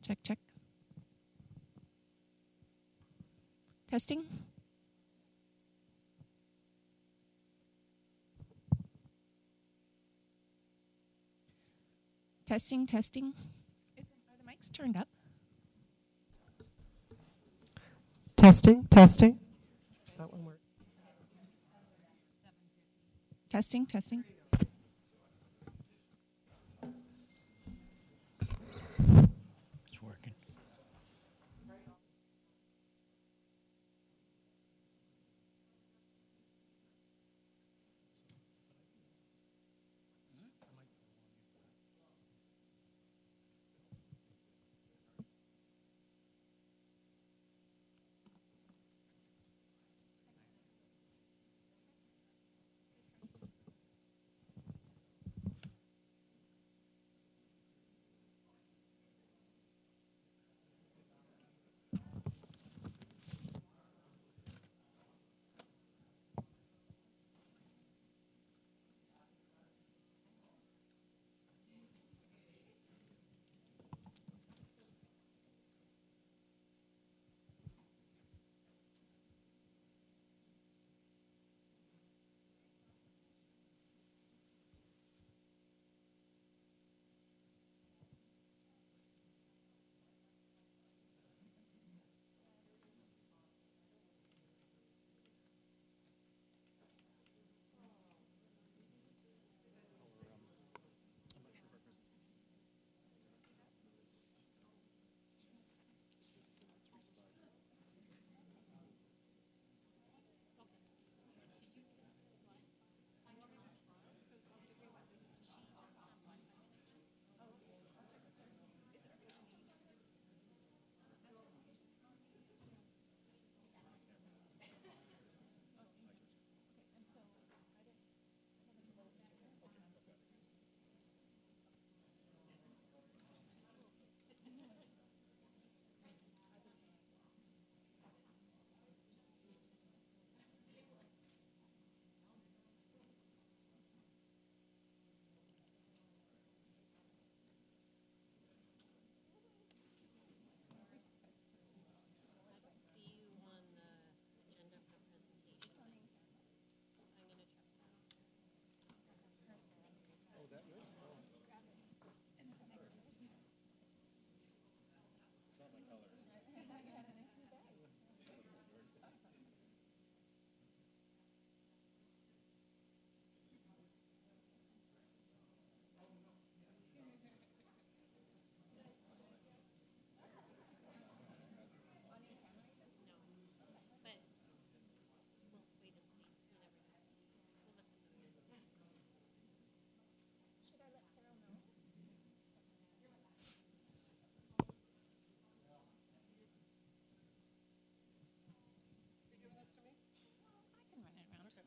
Check, check. Testing. Testing, testing. Are the mics turned up? Testing, testing. That one works. Testing, testing. It's working.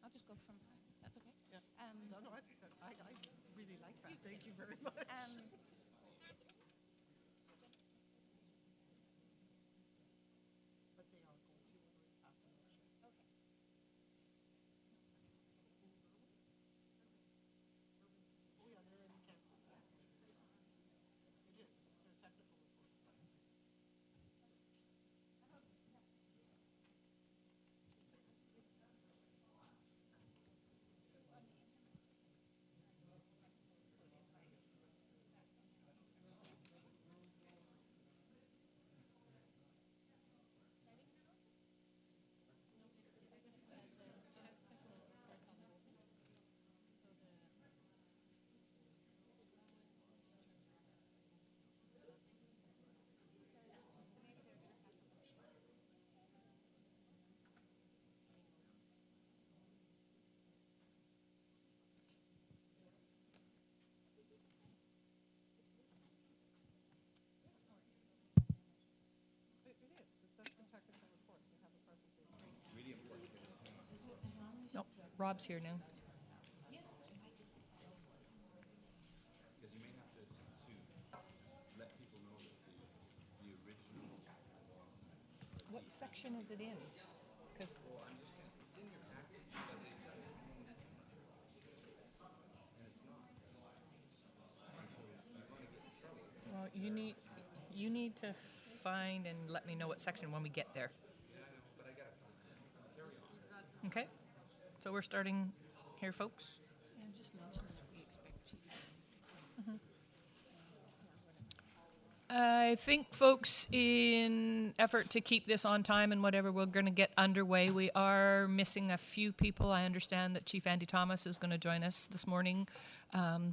I'll just go from. That's okay. Yeah. No, I think that I really like that. Thank you very much. But they are going to pass the motion. Okay. Oh yeah, they're in camp. It is. It's a technical report. It is. That's the technical report. They have a presentation. Really important. Nope, Rob's here now. Because you may have to let people know that the original What section is it in? Because well, I'm just gonna, it's in your package, but it's and it's not. And so you want to get in trouble. well, you you need to find and let me know what section when we get there. Okay, so we're starting here, folks. And just mention that we expect Chief. I think, folks, in effort to keep this on time and whatever, we're going to get underway. We are missing a few people. I understand that Chief Andy Thomas is going to join us this morning,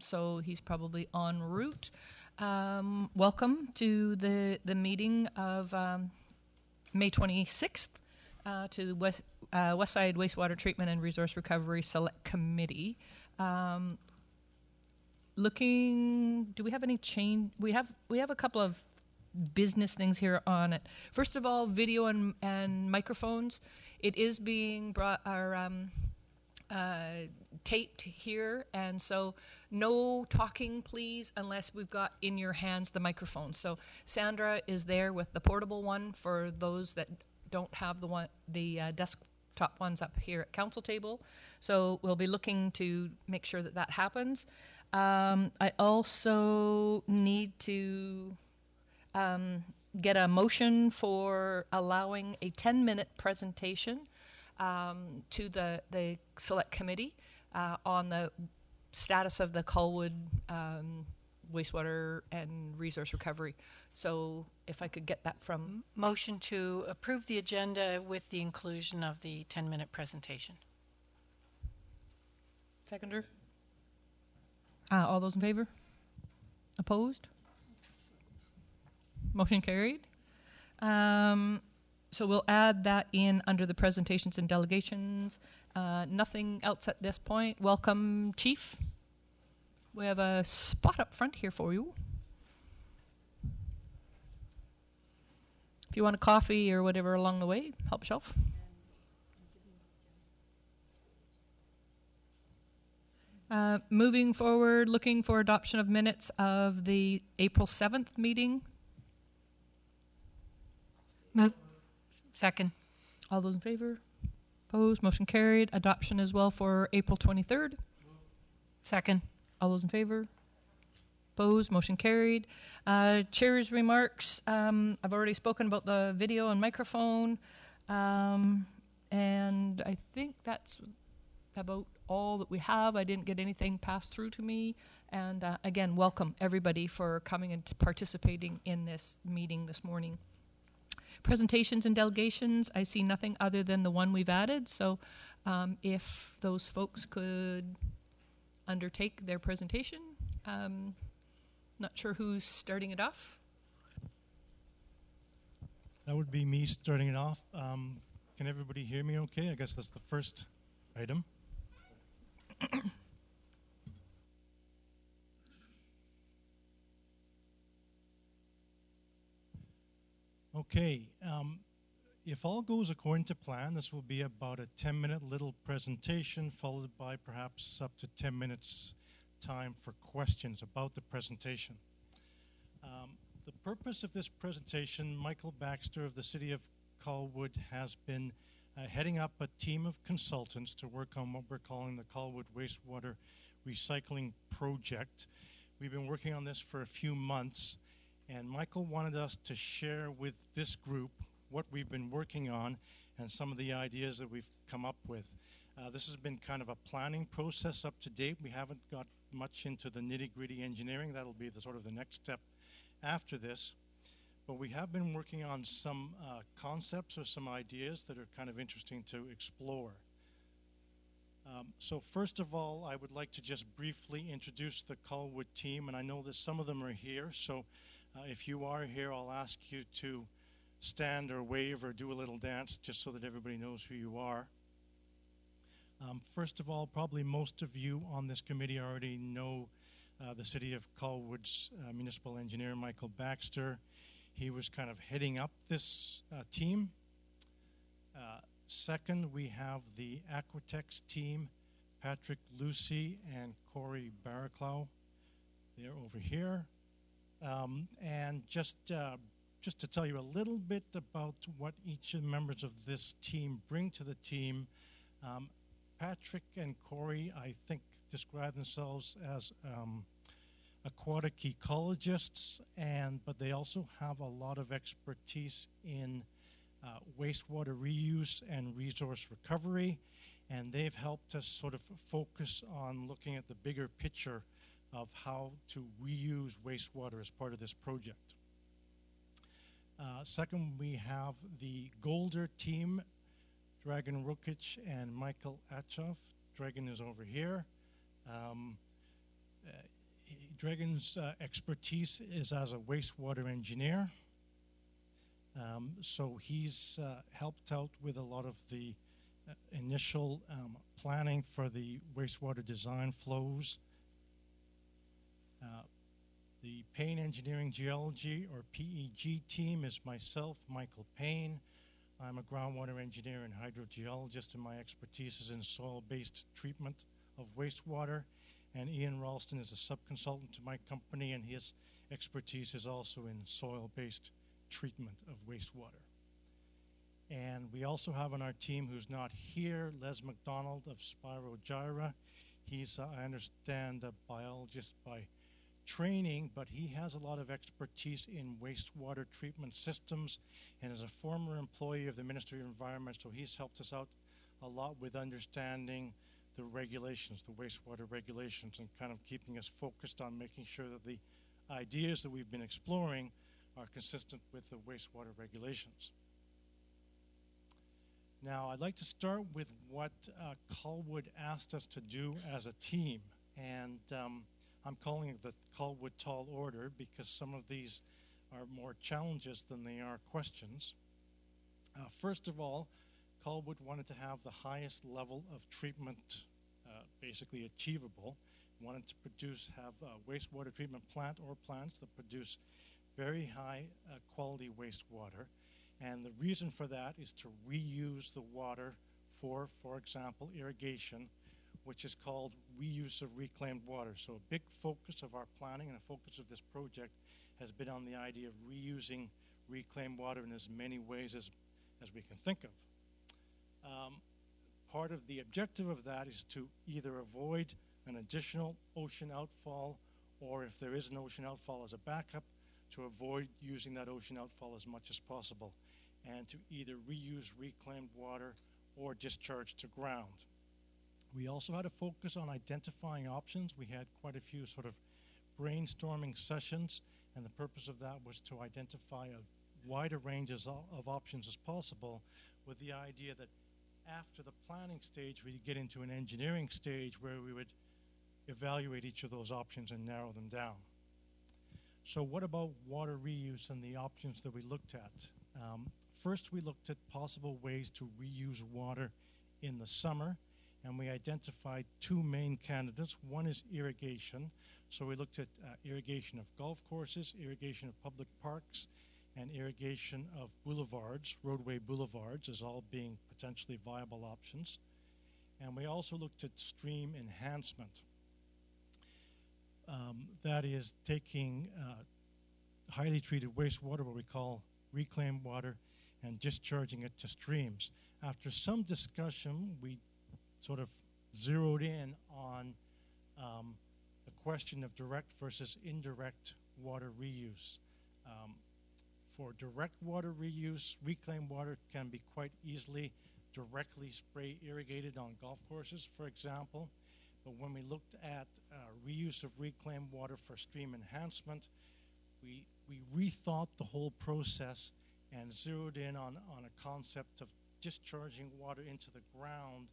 so he's probably en route. Welcome to the meeting of May 26th to the Westside Wastewater Treatment and Resource Recovery Select Committee. Do we have any change? We have a couple of business things here on it. First of all, video and microphones. It is being taped here, and so no talking, please, unless we've got in your hands the microphone. So Sandra is there with the portable one for those that don't have the desktop ones up here at council table. So we'll be looking to make sure that happens. I also need to get a motion for allowing a 10-minute presentation to the select committee on the status of the Colwood wastewater and resource recovery. So if I could get that from... Motion to approve the agenda with the inclusion of the 10-minute presentation. Seconder? All those in favor? Opposed? Motion carried. So we'll add that in under the presentations and delegations. Nothing else at this point. Welcome, Chief. We have a spot up front here for you. If you want a coffee or whatever along the way, help yourself. Moving forward, looking for adoption of minutes of the April 7th meeting. Second. All those in favor? Opposed? Motion carried. Adoption as well for April 23rd. Second. All those in favor? Opposed? Motion carried. Chair's remarks. I've already spoken about the video and microphone. And I think that's about all that we have. I didn't get anything passed through to me. And again, welcome everybody for coming and participating in this meeting this morning. Presentations and delegations, I see nothing other than the one we've added. So if those folks could undertake their presentation. Not sure who's starting it off. That would be me starting it off. Can everybody hear me okay? I guess that's the first item. Okay, if all goes according to plan, this will be about a 10-minute little presentation followed by perhaps up to 10 minutes time for questions about the presentation. The purpose of this presentation, Michael Baxter of the City of Colwood has been heading up a team of consultants to work on what we're calling the Colwood Wastewater Recycling Project. We've been working on this for a few months, and Michael wanted us to share with this group what we've been working on and some of the ideas that we've come up with. This has been kind of a planning process up to date. We haven't got much into the nitty-gritty engineering. That'll be the sort of the next step after this. But we have been working on some concepts or some ideas that are kind of interesting to explore. So first of all, I would like to just briefly introduce the Colwood team, and I know that some of them are here, so if you are here, I'll ask you to stand or wave or do a little dance just so that everybody knows who you are. First of all, probably most of you on this committee already know the City of Colwood's municipal engineer, Michael Baxter. He was kind of heading up this team. Second, we have the Aquatex team, Patrick Lucy and Corey Barraclough. They're over here. And just to tell you a little bit about what each of the members of this team bring to the team, Patrick and Corey, I think, describe themselves as aquatic ecologists, but they also have a lot of expertise in wastewater reuse and resource recovery, and they've helped us sort of focus on looking at the bigger picture of how to reuse wastewater as part of this project. Second, we have the Golder team, Dragan Rukic and Michael Atchov. Dragan is over here. Dragan's expertise is as a wastewater engineer. So he's helped out with a lot of the initial planning for the wastewater design flows. The Payne Engineering Geology, or PEG team, is myself, Michael Payne. I'm a groundwater engineer and hydrogeologist, and my expertise is in soil-based treatment of wastewater. And Ian Ralston is a sub-consultant to my company, and his expertise is also in soil-based treatment of wastewater. And we also have on our team, who's not here, Les McDonald of Spirogyra. He's, I understand, a biologist by training, but he has a lot of expertise in wastewater treatment systems and is a former employee of the Ministry of Environment, so he's helped us out a lot with understanding the regulations, the wastewater regulations, and kind of keeping us focused on making sure that the ideas that we've been exploring are consistent with the wastewater regulations. Now, I'd like to start with what Colwood asked us to do as a team, and I'm calling it the Colwood Tall Order because some of these are more challenges than they are questions. First of all, Colwood wanted to have the highest level of treatment basically achievable. Wanted to have a wastewater treatment plant or plants that produce very high quality wastewater. And the reason for that is to reuse the water for example, irrigation, which is called reuse of reclaimed water. So a big focus of our planning and a focus of this project has been on the idea of reusing reclaimed water in as many ways as we can think of. Part of the objective of that is to either avoid an additional ocean outfall, or if there is an ocean outfall as a backup, to avoid using that ocean outfall as much as possible, and to either reuse reclaimed water or discharge to ground. We also had a focus on identifying options. We had quite a few sort of brainstorming sessions, and the purpose of that was to identify a wider range of options as possible, with the idea that after the planning stage, we'd get into an engineering stage where we would evaluate each of those options and narrow them down. So what about water reuse and the options that we looked at? First, we looked at possible ways to reuse water in the summer, and we identified two main candidates. One is irrigation. So we looked at irrigation of golf courses, irrigation of public parks, and irrigation of boulevards, roadway boulevards, as all being potentially viable options. And we also looked at stream enhancement. That is taking highly treated wastewater, what we call reclaimed water, and discharging it to streams. After some discussion, we sort of zeroed in on the question of direct versus indirect water reuse. For direct water reuse, reclaimed water can be quite easily directly spray irrigated on golf courses, for example. But when we looked at reuse of reclaimed water for stream enhancement, we rethought the whole process and zeroed in on a concept of discharging water into the ground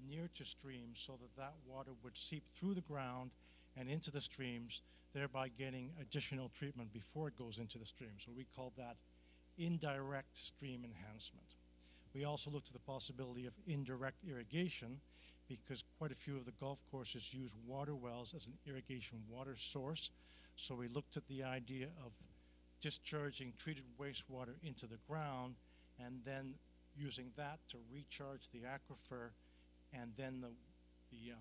near to streams, so that water would seep through the ground and into the streams, thereby getting additional treatment before it goes into the stream. So we call that indirect stream enhancement. We also looked at the possibility of indirect irrigation, because quite a few of the golf courses use water wells as an irrigation water source. So we looked at the idea of discharging treated wastewater into the ground and then using that to recharge the aquifer, and then the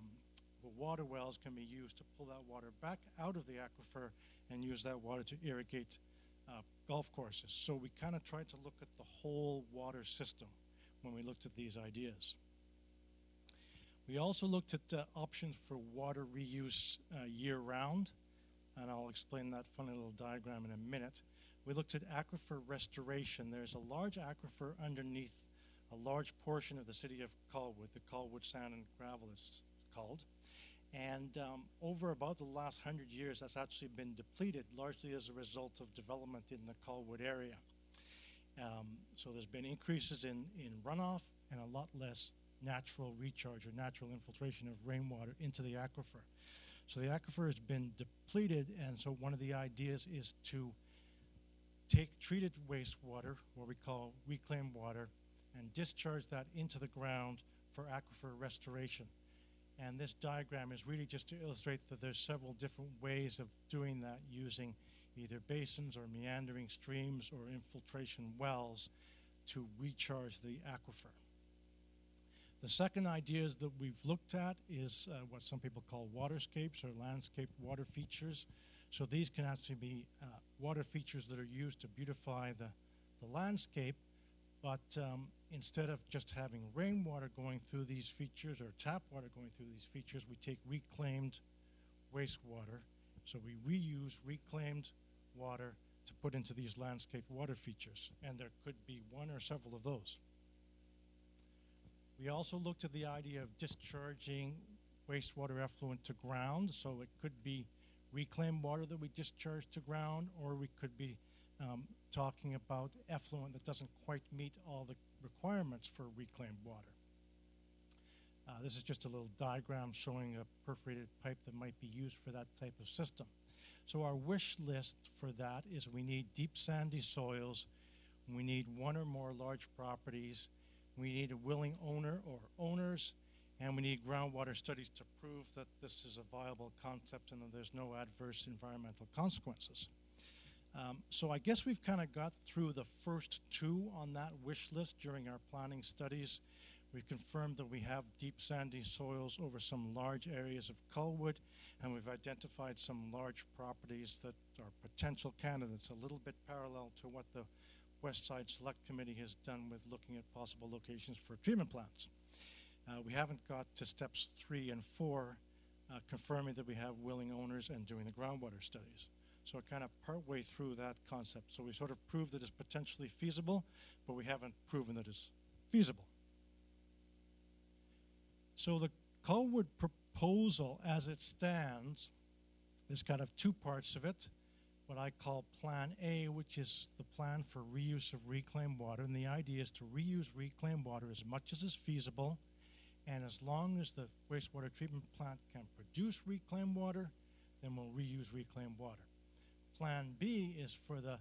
water wells can be used to pull that water back out of the aquifer and use that water to irrigate golf courses. So we kind of tried to look at the whole water system when we looked at these ideas. We also looked at options for water reuse year-round. and I'll explain that funny little diagram in a minute. We looked at aquifer restoration. There's a large aquifer underneath a large portion of the city of Colwood. The Colwood Sand and Gravel is called. And over about the last 100 years, that's actually been depleted, largely as a result of development in the Colwood area. So there's been increases in runoff and a lot less natural recharge or natural infiltration of rainwater into the aquifer. So the aquifer has been depleted, and so one of the ideas is to take treated wastewater, what we call reclaimed water, and discharge that into the ground for aquifer restoration. And this diagram is really just to illustrate that there's several different ways of doing that using either basins or meandering streams or infiltration wells to recharge the aquifer. The second ideas that we've looked at is what some people call waterscapes or landscape water features. So these can actually be water features that are used to beautify the landscape, but instead of just having rainwater going through these features or tap water going through these features, we take reclaimed wastewater. So we reuse reclaimed water to put into these landscape water features, and there could be one or several of those. We also looked at the idea of discharging wastewater effluent to ground, so it could be reclaimed water that we discharge to ground, or we could be talking about effluent that doesn't quite meet all the requirements for reclaimed water. This is just a little diagram showing a perforated pipe that might be used for that type of system. So our wish list for that is we need deep sandy soils, we need one or more large properties, we need a willing owner or owners, and we need groundwater studies to prove that this is a viable concept and that there's no adverse environmental consequences. So I guess we've kind of got through the first two on that wish list during our planning studies. We've confirmed that we have deep sandy soils over some large areas of Colwood, and we've identified some large properties that are potential candidates, a little bit parallel to what the Westside Select Committee has done with looking at possible locations for treatment plants. We haven't got to steps 3 and 4, confirming that we have willing owners and doing the groundwater studies. So we're kind of partway through that concept. So we sort of proved that it's potentially feasible, but we haven't proven that it's feasible. So the Colwood proposal as it stands, there's kind of two parts of it. What I call Plan A, which is the plan for reuse of reclaimed water. And the idea is to reuse reclaimed water as much as is feasible. And as long as the wastewater treatment plant can produce reclaimed water, then we'll reuse reclaimed water. Plan B is for the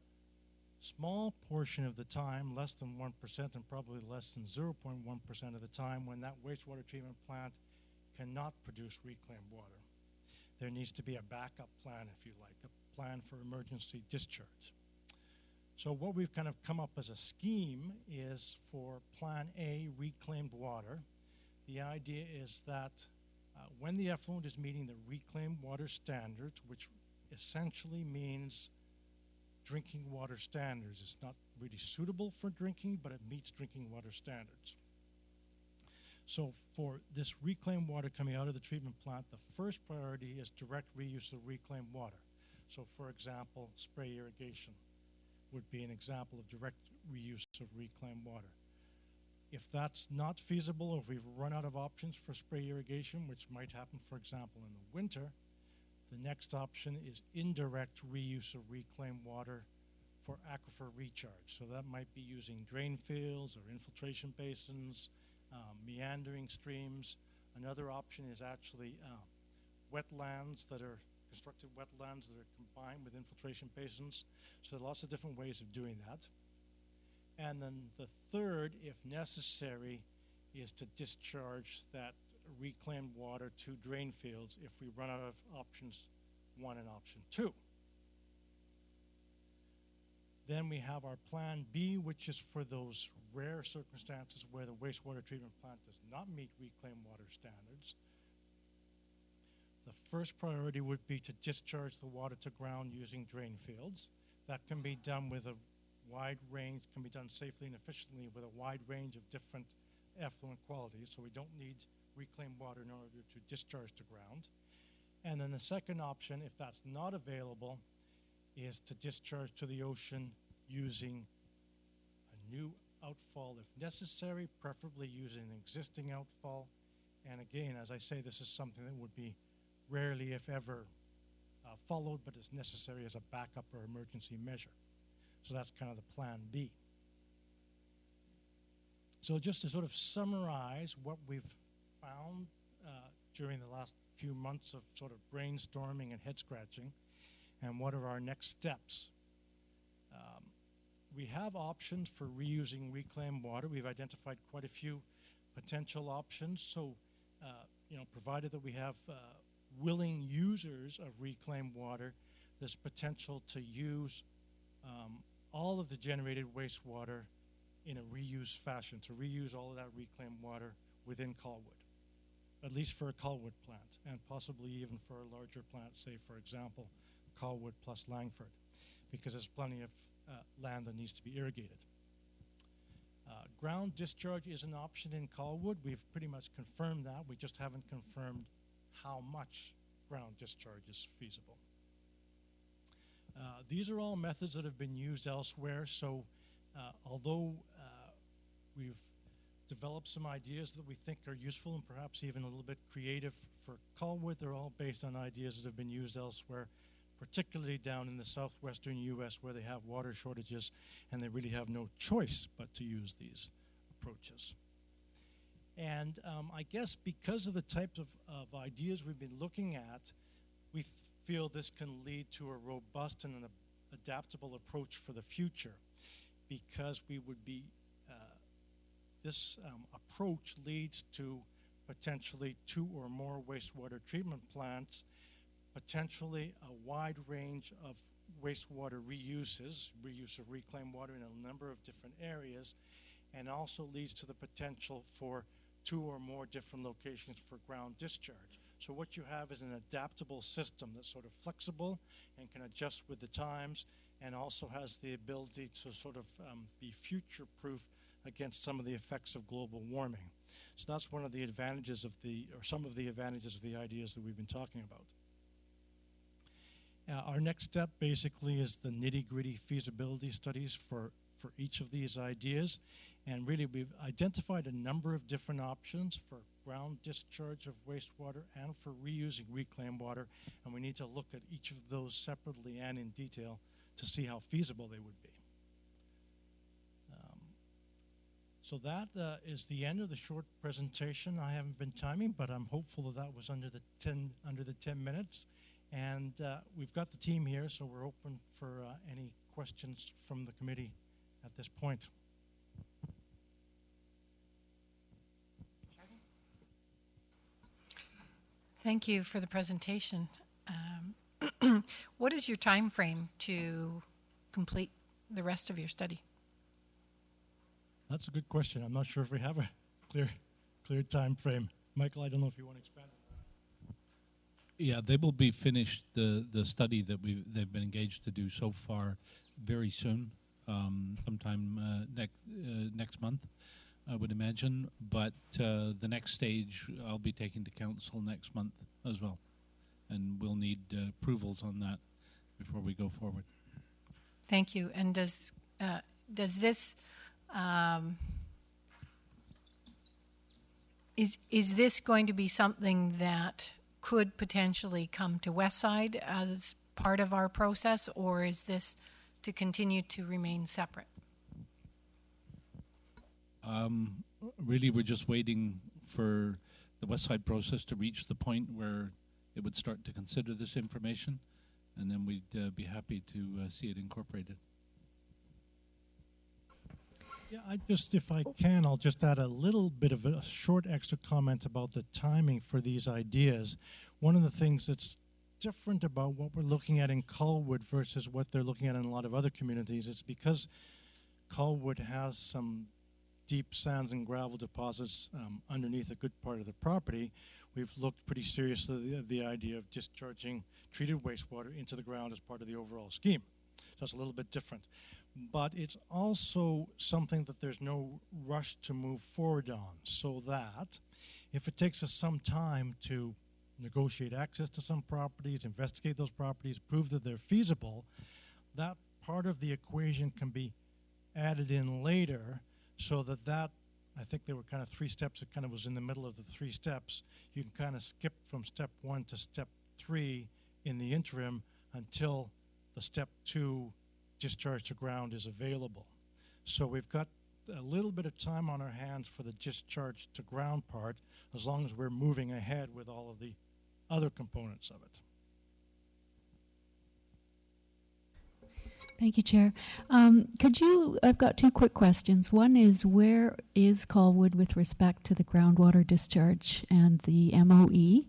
small portion of the time, less than 1% and probably less than 0.1% of the time, when that wastewater treatment plant cannot produce reclaimed water. There needs to be a backup plan, if you like, a plan for emergency discharge. So what we've kind of come up as a scheme is for Plan A, reclaimed water. The idea is that when the effluent is meeting the reclaimed water standards, which essentially means drinking water standards. It's not really suitable for drinking, but it meets drinking water standards. So for this reclaimed water coming out of the treatment plant, the first priority is direct reuse of reclaimed water. So for example, spray irrigation would be an example of direct reuse of reclaimed water. If that's not feasible, or if we've run out of options for spray irrigation, which might happen, for example, in the winter, the next option is indirect reuse of reclaimed water for aquifer recharge. So that might be using drain fields or infiltration basins, meandering streams. Another option is actually wetlands that are constructed wetlands that are combined with infiltration basins. So there are lots of different ways of doing that. And then the third, if necessary, is to discharge that reclaimed water to drain fields if we run out of options 1 and option 2. Then we have our Plan B, which is for those rare circumstances where the wastewater treatment plant does not meet reclaimed water standards. The first priority would be to discharge the water to ground using drain fields. That can be done with a wide range, can be done safely and efficiently with a wide range of different effluent qualities, so we don't need reclaimed water in order to discharge to ground. And then the second option, if that's not available, is to discharge to the ocean using a new outfall if necessary, preferably using an existing outfall. And again, as I say, this is something that would be rarely, if ever, followed, but is necessary as a backup or emergency measure. So that's kind of the plan B. So just to sort of summarize what we've found during the last few months of sort of brainstorming and head scratching, and what are our next steps. We have options for reusing reclaimed water. We've identified quite a few potential options. So, provided that we have willing users of reclaimed water, there's potential to use all of the generated wastewater in a reuse fashion, to reuse all of that reclaimed water within Colwood, at least for a Colwood plant, and possibly even for a larger plant, say, for example, Colwood plus Langford, because there's plenty of land that needs to be irrigated. Ground discharge is an option in Colwood. We've pretty much confirmed that. We just haven't confirmed how much ground discharge is feasible. These are all methods that have been used elsewhere, so although we've developed some ideas that we think are useful and perhaps even a little bit creative for Colwood, they're all based on ideas that have been used elsewhere, particularly down in the southwestern U.S. where they have water shortages and they really have no choice but to use these approaches. And I guess because of the types of ideas we've been looking at, we feel this can lead to a robust and an adaptable approach for the future, because we would be, this approach leads to potentially 2 or more wastewater treatment plants, potentially a wide range of wastewater reuses, reuse of reclaimed water in a number of different areas, and also leads to the potential for 2 or more different locations for ground discharge. So what you have is an adaptable system that's sort of flexible and can adjust with the times, and also has the ability to sort of be future-proof against some of the effects of global warming. So that's one of the advantages of some of the advantages of the ideas that we've been talking about. Our next step basically is the nitty-gritty feasibility studies for each of these ideas. And really, we've identified a number of different options for ground discharge of wastewater and for reusing reclaimed water. And we need to look at each of those separately and in detail to see how feasible they would be. So that is the end of the short presentation. I haven't been timing, but I'm hopeful that that was under the 10 minutes. And we've got the team here, so we're open for any questions from the committee at this point. Thank you for the presentation. What is your time frame to complete the rest of your study? That's a good question. I'm not sure if we have a clear time frame. Michael, I don't know if you want to expand on that. Yeah, they will be finished, the study that they've been engaged to do so far, very soon, sometime next month, I would imagine. But the next stage I'll be taking to council next month as well, and we'll need approvals on that before we go forward. Thank you. And does this is this going to be something that could potentially come to Westside as part of our process, or is this to continue to remain separate? Really, we're just waiting for the Westside process to reach the point where it would start to consider this information, and then we'd be happy to see it incorporated. Yeah, if I can, I'll just add a little bit of a short extra comment about the timing for these ideas. One of the things that's different about what we're looking at in Colwood versus what they're looking at in a lot of other communities is because Colwood has some deep sands and gravel deposits underneath a good part of the property. We've looked pretty seriously at the idea of discharging treated wastewater into the ground as part of the overall scheme. So it's a little bit different. But it's also something that there's no rush to move forward on, so that if it takes us some time to negotiate access to some properties, investigate those properties, prove that they're feasible, that part of the equation can be added in later so that I think there were kind of 3 steps. It kind of was in the middle of the 3 steps. You can kind of skip from step 1 to step 3 in the interim until the step 2 discharge to ground is available. So we've got a little bit of time on our hands for the discharge to ground part, as long as we're moving ahead with all of the other components of it. Thank you, Chair. I've got 2 quick questions. One is, where is Colwood with respect to the groundwater discharge and the MOE?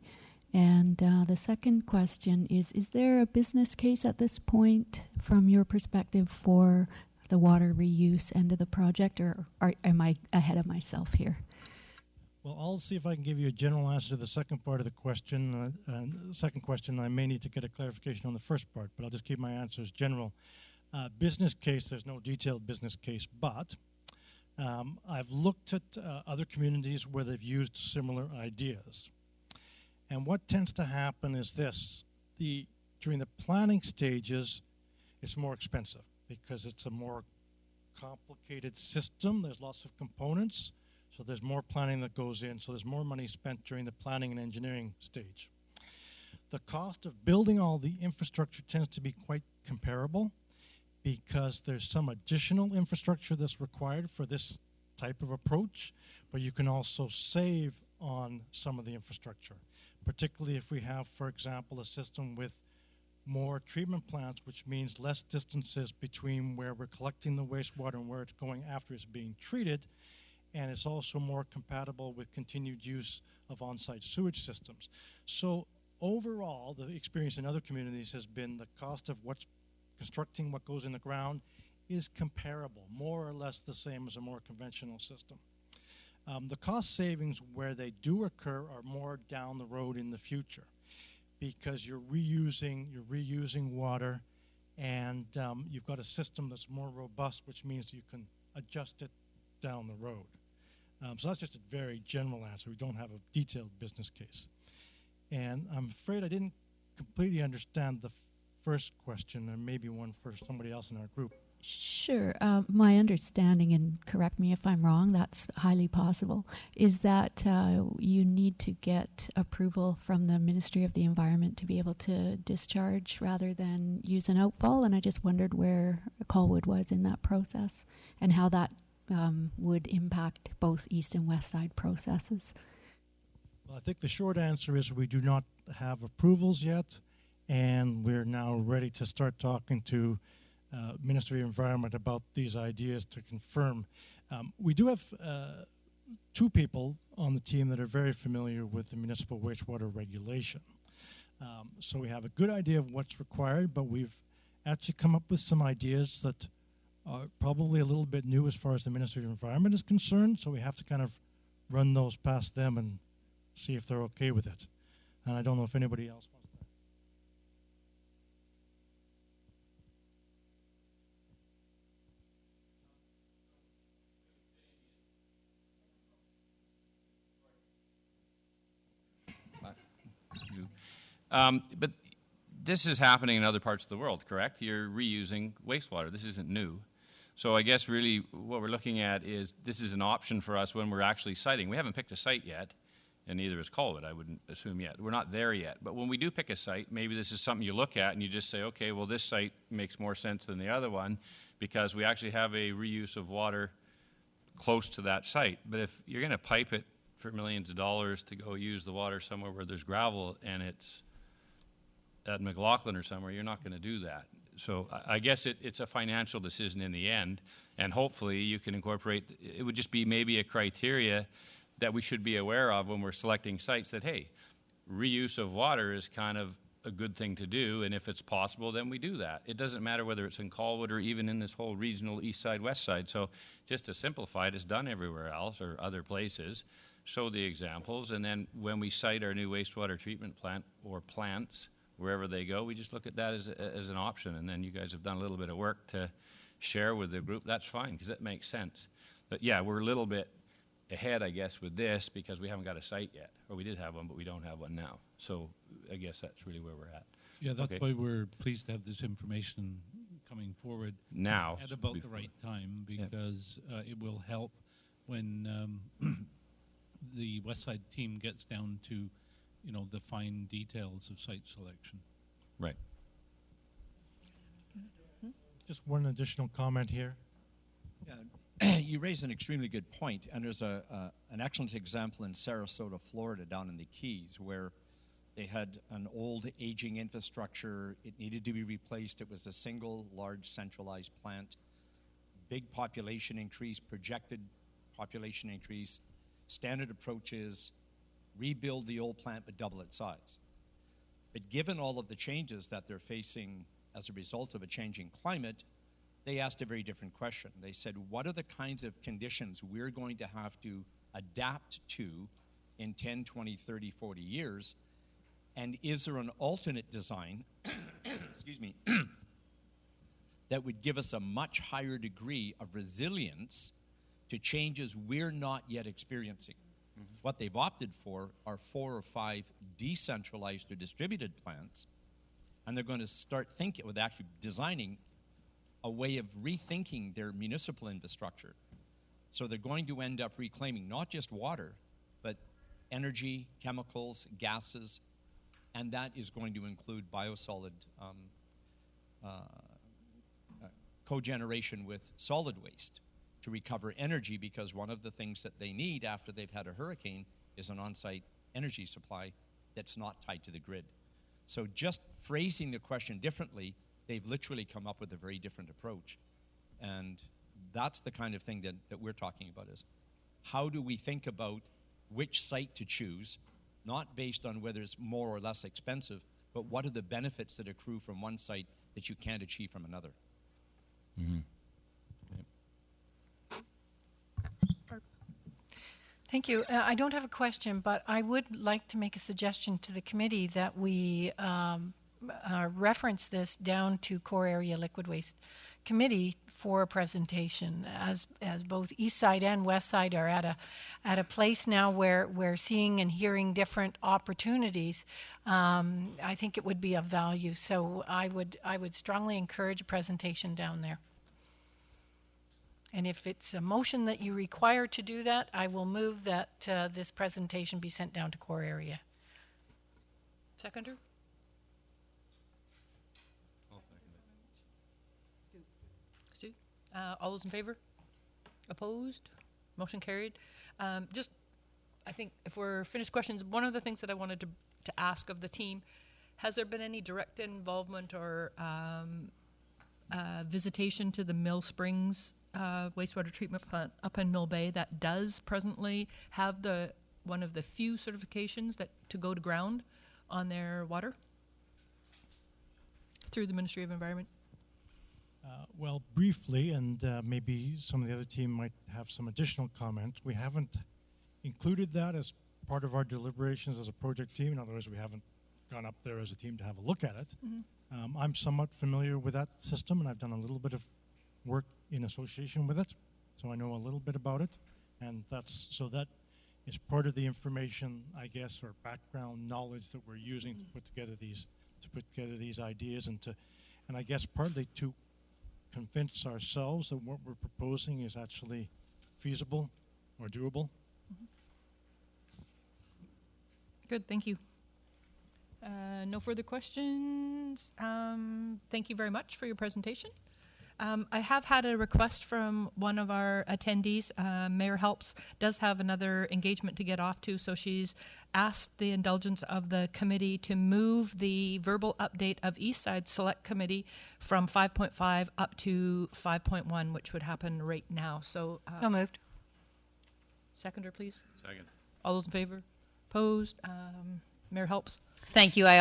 And the second question is there a business case at this point from your perspective for the water reuse end of the project, or am I ahead of myself here? Well, I'll see if I can give you a general answer to the second part of the question. Second question, I may need to get a clarification on the first part, but I'll just keep my answers general. Business case, there's no detailed business case, but I've looked at other communities where they've used similar ideas. And what tends to happen is this. During the planning stages, it's more expensive because it's a more complicated system. There's lots of components, so there's more planning that goes in, so there's more money spent during the planning and engineering stage. The cost of building all the infrastructure tends to be quite comparable because there's some additional infrastructure that's required for this type of approach, but you can also save on some of the infrastructure, particularly if we have, for example, a system with more treatment plants, which means less distances between where we're collecting the wastewater and where it's going after it's being treated, and it's also more compatible with continued use of on-site sewage systems. So overall, the experience in other communities has been the cost of what's constructing what goes in the ground is comparable, more or less the same as a more conventional system. The cost savings where they do occur are more down the road in the future, because you're reusing water, and you've got a system that's more robust, which means you can adjust it down the road. So that's just a very general answer. We don't have a detailed business case. And I'm afraid I didn't completely understand the first question, and maybe one for somebody else in our group. Sure. My understanding, and correct me if I'm wrong, that's highly possible, is that you need to get approval from the Ministry of the Environment to be able to discharge rather than use an outfall. And I just wondered where Colwood was in that process and how that would impact both East and West Side processes. Well, I think the short answer is we do not have approvals yet, and we're now ready to start talking to Ministry of Environment about these ideas to confirm. We do have 2 people on the team that are very familiar with the municipal wastewater regulation. So we have a good idea of what's required, but we've actually come up with some ideas that are probably a little bit new as far as the Ministry of Environment is concerned, so we have to kind of run those past them and see if they're okay with it. And I don't know if anybody else wants to. But this is happening in other parts of the world, correct? You're reusing wastewater. This isn't new. So I guess really what we're looking at is this is an option for us when we're actually siting. We haven't picked a site yet, and neither has Colwood, I wouldn't assume yet. We're not there yet. But when we do pick a site, maybe this is something you look at and you just say, okay, well, this site makes more sense than the other one because we actually have a reuse of water close to that site. But if you're going to pipe it for millions of dollars to go use the water somewhere where there's gravel and it's at McLaughlin or somewhere, you're not going to do that. So I guess it's a financial decision in the end, and hopefully you can incorporate, it would just be maybe a criteria that we should be aware of when we're selecting sites that, hey, reuse of water is kind of a good thing to do, and if it's possible, then we do that. It doesn't matter whether it's in Colwood or even in this whole regional east side, west side. So just to simplify it, it's done everywhere else or other places. Show the examples, and then when we site our new wastewater treatment plant or plants, wherever they go, we just look at that as an option, and then you guys have done a little bit of work to share with the group. That's fine, because that makes sense. But yeah, we're a little bit ahead, I guess, with this because we haven't got a site yet. Or we did have one, but we don't have one now. So I guess that's really where we're at. Yeah, that's Okay. why we're pleased to have this information coming forward Now. at about the before- right time, because it will help when the Westside team gets down to, the fine details of site selection. Right. Just one additional comment here. Yeah, you raised an extremely good point, and there's an excellent example in Sarasota, Florida, down in the Keys, where they had an old, aging infrastructure. It needed to be replaced. It was a single, large, centralized plant. Big population increase, projected population increase. Standard approach is rebuild the old plant but double its size. But given all of the changes that they're facing as a result of a changing climate, they asked a very different question. They said, what are the kinds of conditions we're going to have to adapt to in 10, 20, 30, 40 years? And is there an alternate design, excuse me, that would give us a much higher degree of resilience to changes we're not yet experiencing? Mm-hmm. What they've opted for are 4 or 5 decentralized or distributed plants, and they're going to start thinking with actually designing a way of rethinking their municipal infrastructure. So they're going to end up reclaiming not just water, but energy, chemicals, gases, and that is going to include biosolid cogeneration with solid waste to recover energy, because one of the things that they need after they've had a hurricane is an on-site energy supply that's not tied to the grid. So just phrasing the question differently, they've literally come up with a very different approach. And that's the kind of thing that we're talking about, is how do we think about which site to choose, not based on whether it's more or less expensive, but what are the benefits that accrue from one site that you can't achieve from another? Mm-hmm. Thank you. I don't have a question, but I would like to make a suggestion to the committee that we reference this down to Core Area Liquid Waste Committee for a presentation, as both East Side and West Side are at a place now where we're seeing and hearing different opportunities. I think it would be of value. So I would strongly encourage a presentation down there. And if it's a motion that you require to do that, I will move that this presentation be sent down to Core Area. Seconder? I'll second it. Stu? All those in favor? Opposed? Motion carried. I think if we're finished questions, one of the things that I wanted to ask of the team, has there been any direct involvement or visitation to the Mill Springs wastewater treatment plant up in Mill Bay that does presently have one of the few certifications that to go to ground on their water through the Ministry of Environment? Well, briefly, and maybe some of the other team might have some additional comments. We haven't included that as part of our deliberations as a project team. In other words, we haven't gone up there as a team to have a look at it. Mm-hmm. I'm somewhat familiar with that system, and I've done a little bit of work in association with it, so I know a little bit about it, and that is part of the information, I guess, or background knowledge that we're using to put together these ideas, and I guess partly to convince ourselves that what we're proposing is actually feasible or doable. Mm-hmm. Good, thank you. No further questions. Thank you very much for your presentation. I have had a request from one of our attendees. Mayor Helps does have another engagement to get off to, so she's asked the indulgence of the committee to move the verbal update of Eastside Select Committee from 5.5 up to 5.1, which would happen right now. So moved. Seconder, please. Second. All those in favor? Opposed? Mayor Helps. Thank you. I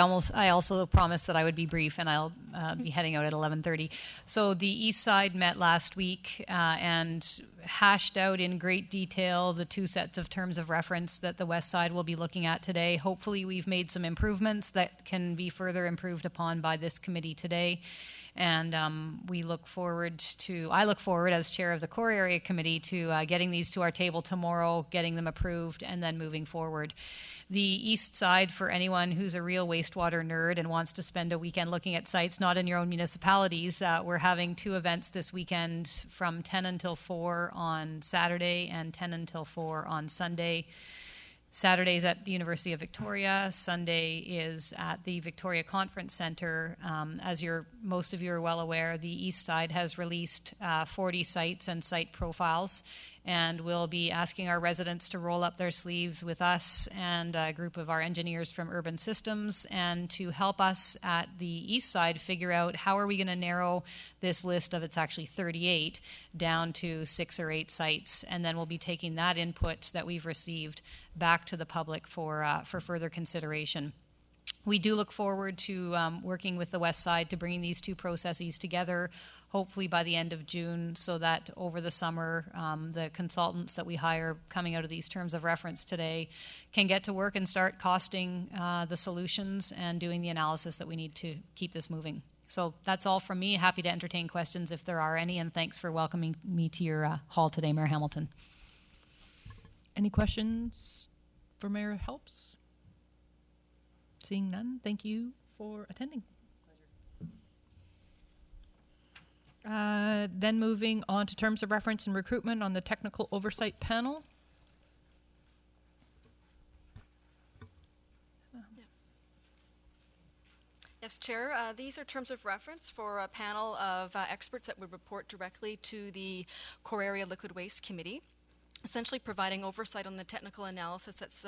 also promised that I would be brief, and I'll be heading out at 11:30. So the East Side met last week and hashed out in great detail the 2 sets of terms of reference that the West Side will be looking at today. Hopefully we've made some improvements that can be further improved upon by this committee today. And I look forward as chair of the core area committee to getting these to our table tomorrow, getting them approved, and then moving forward. The east side, for anyone who's a real wastewater nerd and wants to spend a weekend looking at sites not in your own municipalities, we're having 2 events this weekend from 10 until 4 on Saturday and 10 until 4 on Sunday. Saturday's at the University of Victoria. Sunday is at the Victoria Conference Centre. As most of you are well aware, the east side has released 40 sites and site profiles, and we'll be asking our residents to roll up their sleeves with us and a group of our engineers from Urban Systems, and to help us at the east side figure out how are we going to narrow this list of, it's actually 38, down to 6 or 8 sites, and then we'll be taking that input that we've received back to the public for further consideration. We do look forward to working with the West Side to bringing these 2 processes together, hopefully by the end of June, so that over the summer, the consultants that we hire coming out of these terms of reference today can get to work and start costing the solutions and doing the analysis that we need to keep this moving. So that's all from me. Happy to entertain questions if there are any, and thanks for welcoming me to your hall today, Mayor Hamilton. Any questions for Mayor Helps? Seeing none, thank you for attending. Then moving on to terms of reference and recruitment on the technical oversight panel. Yes, Chair. These are terms of reference for a panel of experts that would report directly to the Core Area Liquid Waste Committee, essentially providing oversight on the technical analysis that's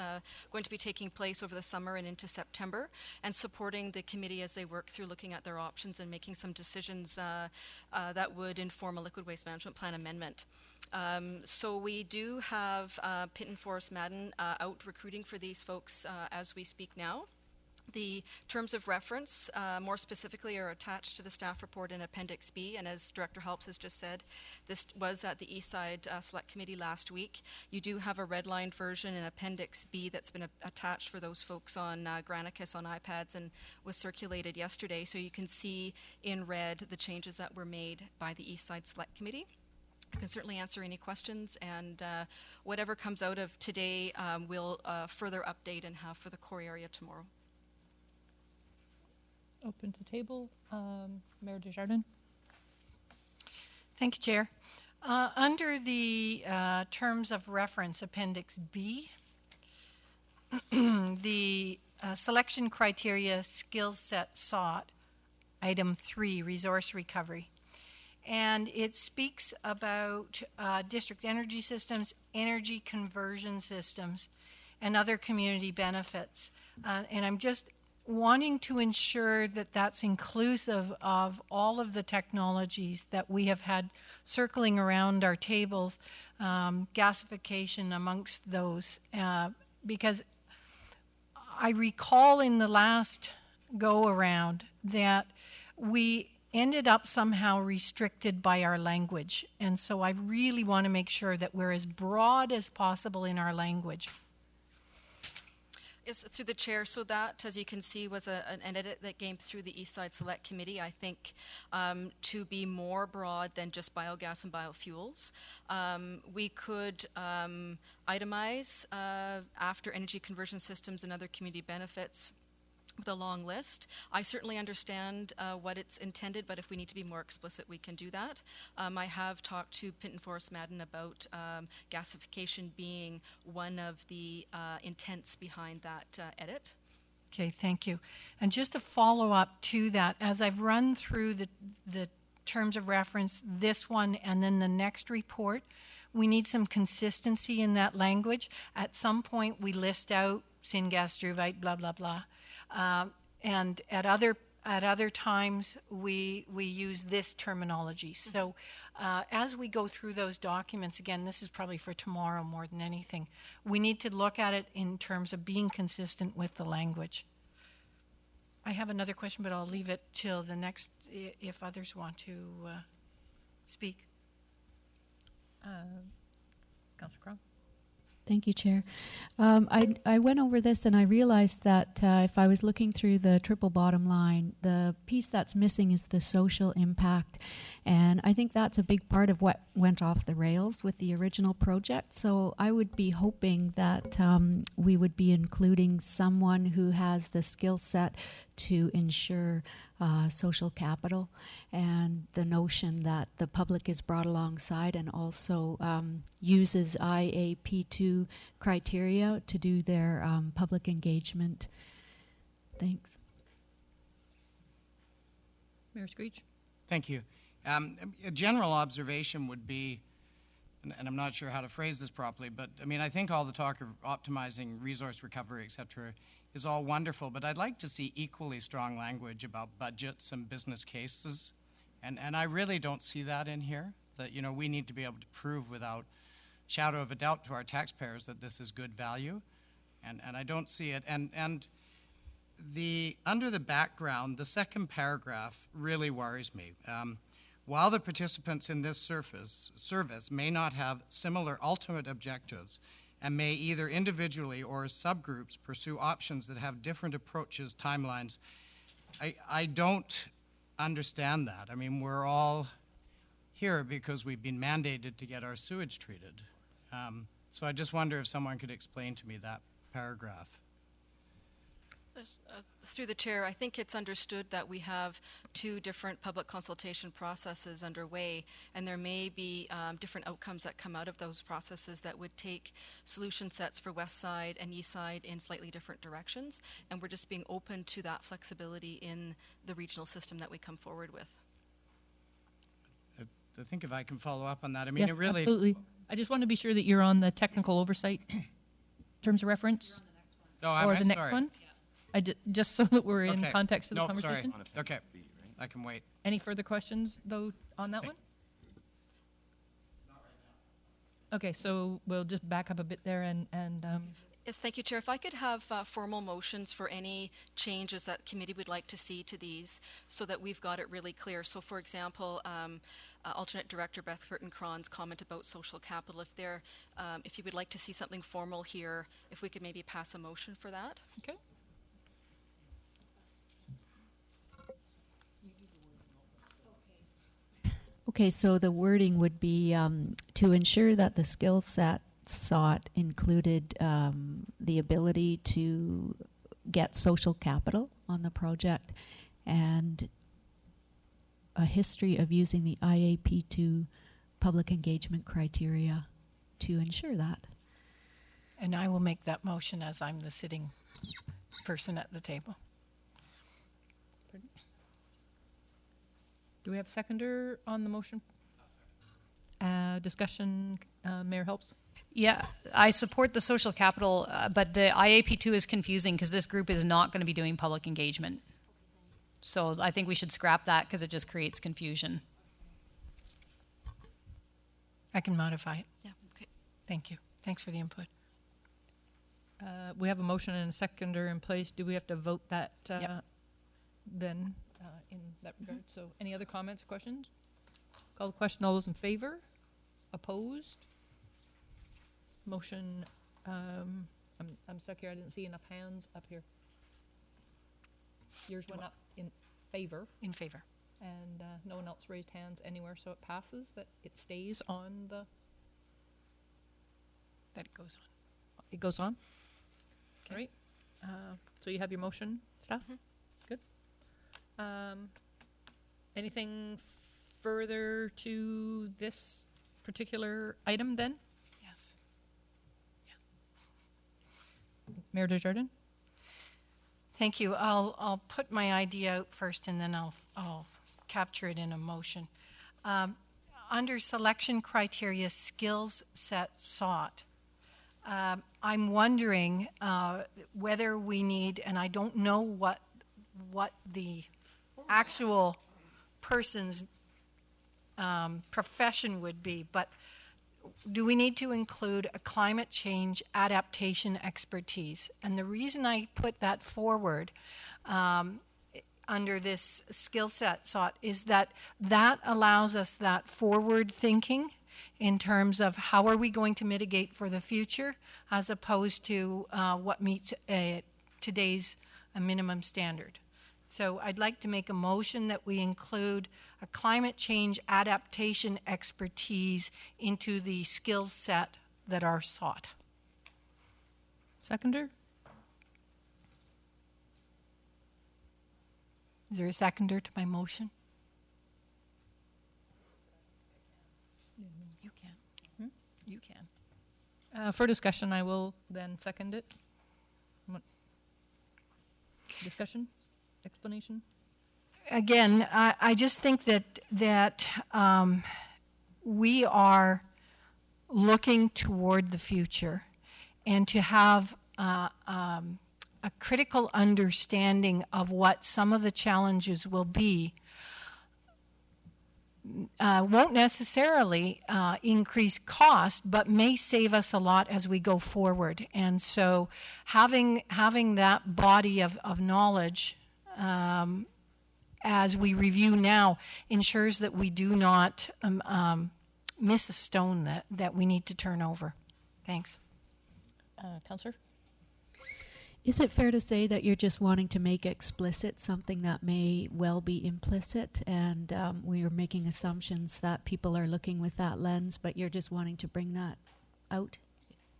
going to be taking place over the summer and into September, and supporting the committee as they work through looking at their options and making some decisions that would inform a liquid waste management plan amendment. So we do have Pitt and Forrest Madden out recruiting for these folks as we speak now. The terms of reference, more specifically, are attached to the staff report in Appendix B, and as Director Helps has just said, this was at the Eastside Select Committee last week. You do have a redlined version in Appendix B that's been attached for those folks on Granicus on iPads and was circulated yesterday, so you can see in red the changes that were made by the Eastside Select Committee. I can certainly answer any questions, and whatever comes out of today we'll further update and have for the core area tomorrow. Open to table. Mayor Desjardins. Thank you, Chair. Under the terms of reference, Appendix B, the selection criteria skill set sought, Item 3, resource recovery. And it speaks about district energy systems, energy conversion systems, and other community benefits. And I'm just wanting to ensure that that's inclusive of all of the technologies that we have had circling around our tables, gasification amongst those, because I recall in the last go-around that we ended up somehow restricted by our language, and so I really want to make sure that we're as broad as possible in our language. Yes, through the chair. So that, as you can see, was an edit that came through the Eastside Select Committee, I think, to be more broad than just biogas and biofuels. We could itemize after energy conversion systems and other community benefits with a long list. I certainly understand what it's intended, but if we need to be more explicit, we can do that. I have talked to Pitt and Forrest Madden about gasification being one of the intents behind that edit. Okay, thank you. And just a follow-up to that, as I've run through the terms of reference, this one and then the next report, we need some consistency in that language. At some point, we list out syngas, struvite, blah, blah, blah. And at other times, we use this terminology. So as we go through those documents, again, this is probably for tomorrow more than anything, we need to look at it in terms of being consistent with the language. I have another question, but I'll leave it till the next, if others want to speak. Councillor Crown. Thank you, Chair. I went over this and I realized that if I was looking through the triple bottom line, the piece that's missing is the social impact. And I think that's a big part of what went off the rails with the original project. So I would be hoping that we would be including someone who has the skill set to ensure social capital, and the notion that the public is brought alongside and also uses IAP2 criteria to do their public engagement. Thanks. Mayor Screech. Thank you. A general observation would be, and I'm not sure how to phrase this properly, but I mean, I think all the talk of optimizing resource recovery, et cetera, is all wonderful, but I'd like to see equally strong language about budgets and business cases. And I really don't see that in here, that, you know, we need to be able to prove without shadow of a doubt to our taxpayers that this is good value. And I don't see it. And under the background, the second paragraph really worries me. While the participants in this service may not have similar ultimate objectives and may either individually or as subgroups pursue options that have different approaches, timelines, I don't understand that. I mean, we're all here because we've been mandated to get our sewage treated. So I just wonder if someone could explain to me that paragraph. Through the chair, I think it's understood that we have two different public consultation processes underway, and there may be different outcomes that come out of those processes that would take solution sets for Westside and Eastside in slightly different directions, and we're just being open to that flexibility in the regional system that we come forward with. I think if I can follow up on that, I mean, Yes, it really... absolutely. I just want to be sure that you're on the technical oversight terms of reference. Oh, or the next sorry. one. Just so that we're in Okay. context of the Nope, conversation. sorry. Okay, I can wait. Any further questions, though, on that one? Okay, so we'll just back up a bit there and Yes, thank you, Chair. If I could have formal motions for any changes that committee would like to see to these so that we've got it really clear. So, for example, Alternate Director Beth Curtin-Cron's comment about social capital, if you would like to see something formal here, if we could maybe pass a motion for that. okay. Okay, so the wording would be to ensure that the skill set sought included the ability to get social capital on the project and a history of using the IAP2 public engagement criteria to ensure that. And I will make that motion as I'm the sitting person at the table. Do we have a seconder on the motion? Discussion, Mayor Helps? Yeah, I support the social capital, but the IAP2 is confusing because this group is not going to be doing public engagement. So I think we should scrap that because it just creates confusion. I can modify it. Yeah, okay. Thank you. Thanks for the input. We have a motion and a seconder in place. Do we have to vote that then in that regard? So any other comments or questions? Call the question. All those in favor? Opposed? Motion, I'm stuck here. I didn't see enough hands up here. Yours went up in favor. In favor. And no one else raised hands anywhere, so it passes. That it stays on the... That it goes on. It goes on? Okay. All right. So you have your motion, staff? Mhm. Good. Anything further to this particular item then? Yes. Mayor Desjardins? Thank you. I'll put my idea out first, and then I'll capture it in a motion. Under selection criteria, skills set sought, I'm wondering whether we need, and I don't know what the actual person's profession would be, but do we need to include a climate change adaptation expertise? And the reason I put that forward under this skill set sought is that allows us that forward thinking in terms of how are we going to mitigate for the future as opposed to what meets today's minimum standard. So I'd like to make a motion that we include a climate change adaptation expertise into the skill set that are sought. Seconder? Is there a seconder to my motion? You can. You can. For discussion, I will then second it. Discussion? Explanation? Again, I just think that we are looking toward the future, and to have a critical understanding of what some of the challenges will be won't necessarily increase cost, but may save us a lot as we go forward. And so having that body of knowledge as we review now ensures that we do not miss a stone that we need to turn over. Thanks. Councillor? Is it fair to say that you're just wanting to make explicit something that may well be implicit, and we are making assumptions that people are looking with that lens, but you're just wanting to bring that out?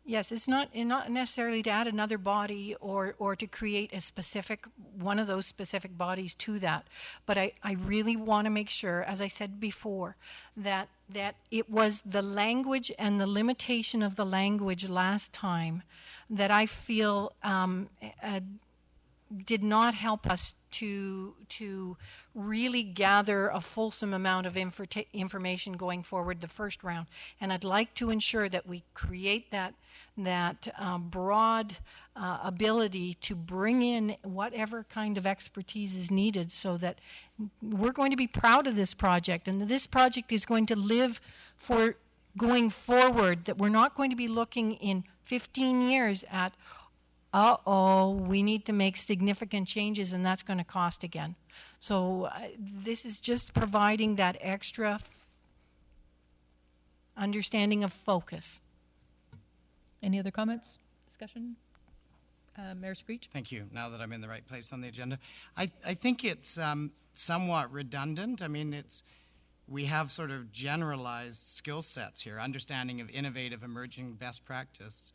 Yes, it's not necessarily to add another body or to create a specific, one of those specific bodies to that. But I really want to make sure, as I said before, that it was the language and the limitation of the language last time that I feel did not help us to really gather a fulsome amount of information going forward the first round. And I'd like to ensure that we create that broad ability to bring in whatever kind of expertise is needed, so that we're going to be proud of this project, and this project is going to live for going forward, that we're not going to be looking in 15 years at, we need to make significant changes and that's going to cost again. So this is just providing that extra understanding of focus. Any other comments? Discussion? Mayor Screech? Thank you. Now that I'm in the right place on the agenda, I think it's somewhat redundant. I mean, we have sort of generalized skill sets here, understanding of innovative emerging best practice.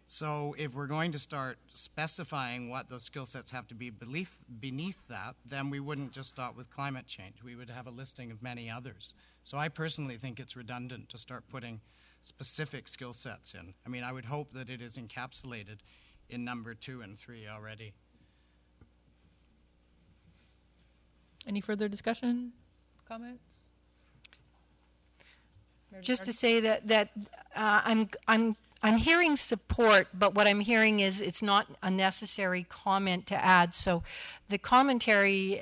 So if we're going to start specifying what those skill sets have to be beneath that, then we wouldn't just start with climate change. We would have a listing of many others. So I personally think it's redundant to start putting specific skill sets in. I mean, I would hope that it is encapsulated in number 2 and 3 already. Any further discussion? Comments? Just to say that I'm hearing support, but what I'm hearing is it's not a necessary comment to add. So the commentary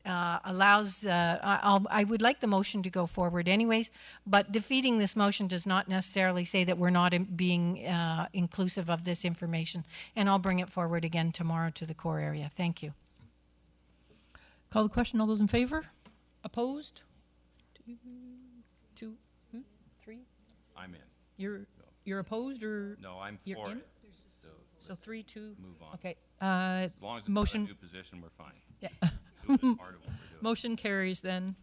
allows, I would like the motion to go forward anyways, but defeating this motion does not necessarily say that we're not being inclusive of this information. And I'll bring it forward again tomorrow to the core area. Thank you. Call the question. All those in favor? Opposed? 2, 3? I'm in. You're opposed, or No, I'm you're for in? it. So 3, 2. Move on. Okay. As long as it's motion. not a new position, we're fine. Yeah. Do it as part of what we're doing. Motion carries then.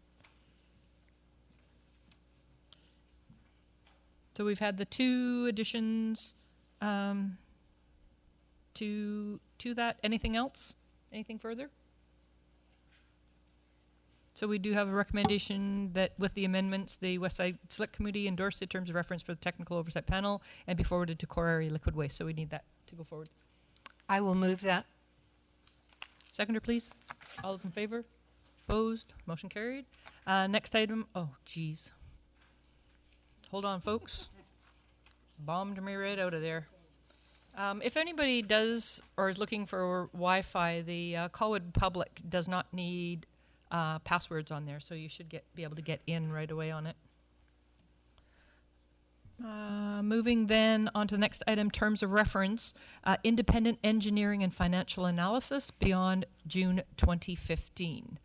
So we've had the 2 additions to that. Anything else? Anything further? So we do have a recommendation that with the amendments, the Westside Select Committee endorse the terms of reference for the Technical Oversight Panel and be forwarded to core area liquid waste. So we need that to go forward. I will move that. Seconder, please. All those in favor? Opposed? Motion carried. Next item. Oh, geez. Hold on, folks. Bombed me right out of there. If anybody does or is looking for Wi-Fi, the Colwood Public does not need passwords on there, so you should be able to get in right away on it. Moving then on to the next item, terms of reference, independent engineering and financial analysis beyond June 2015.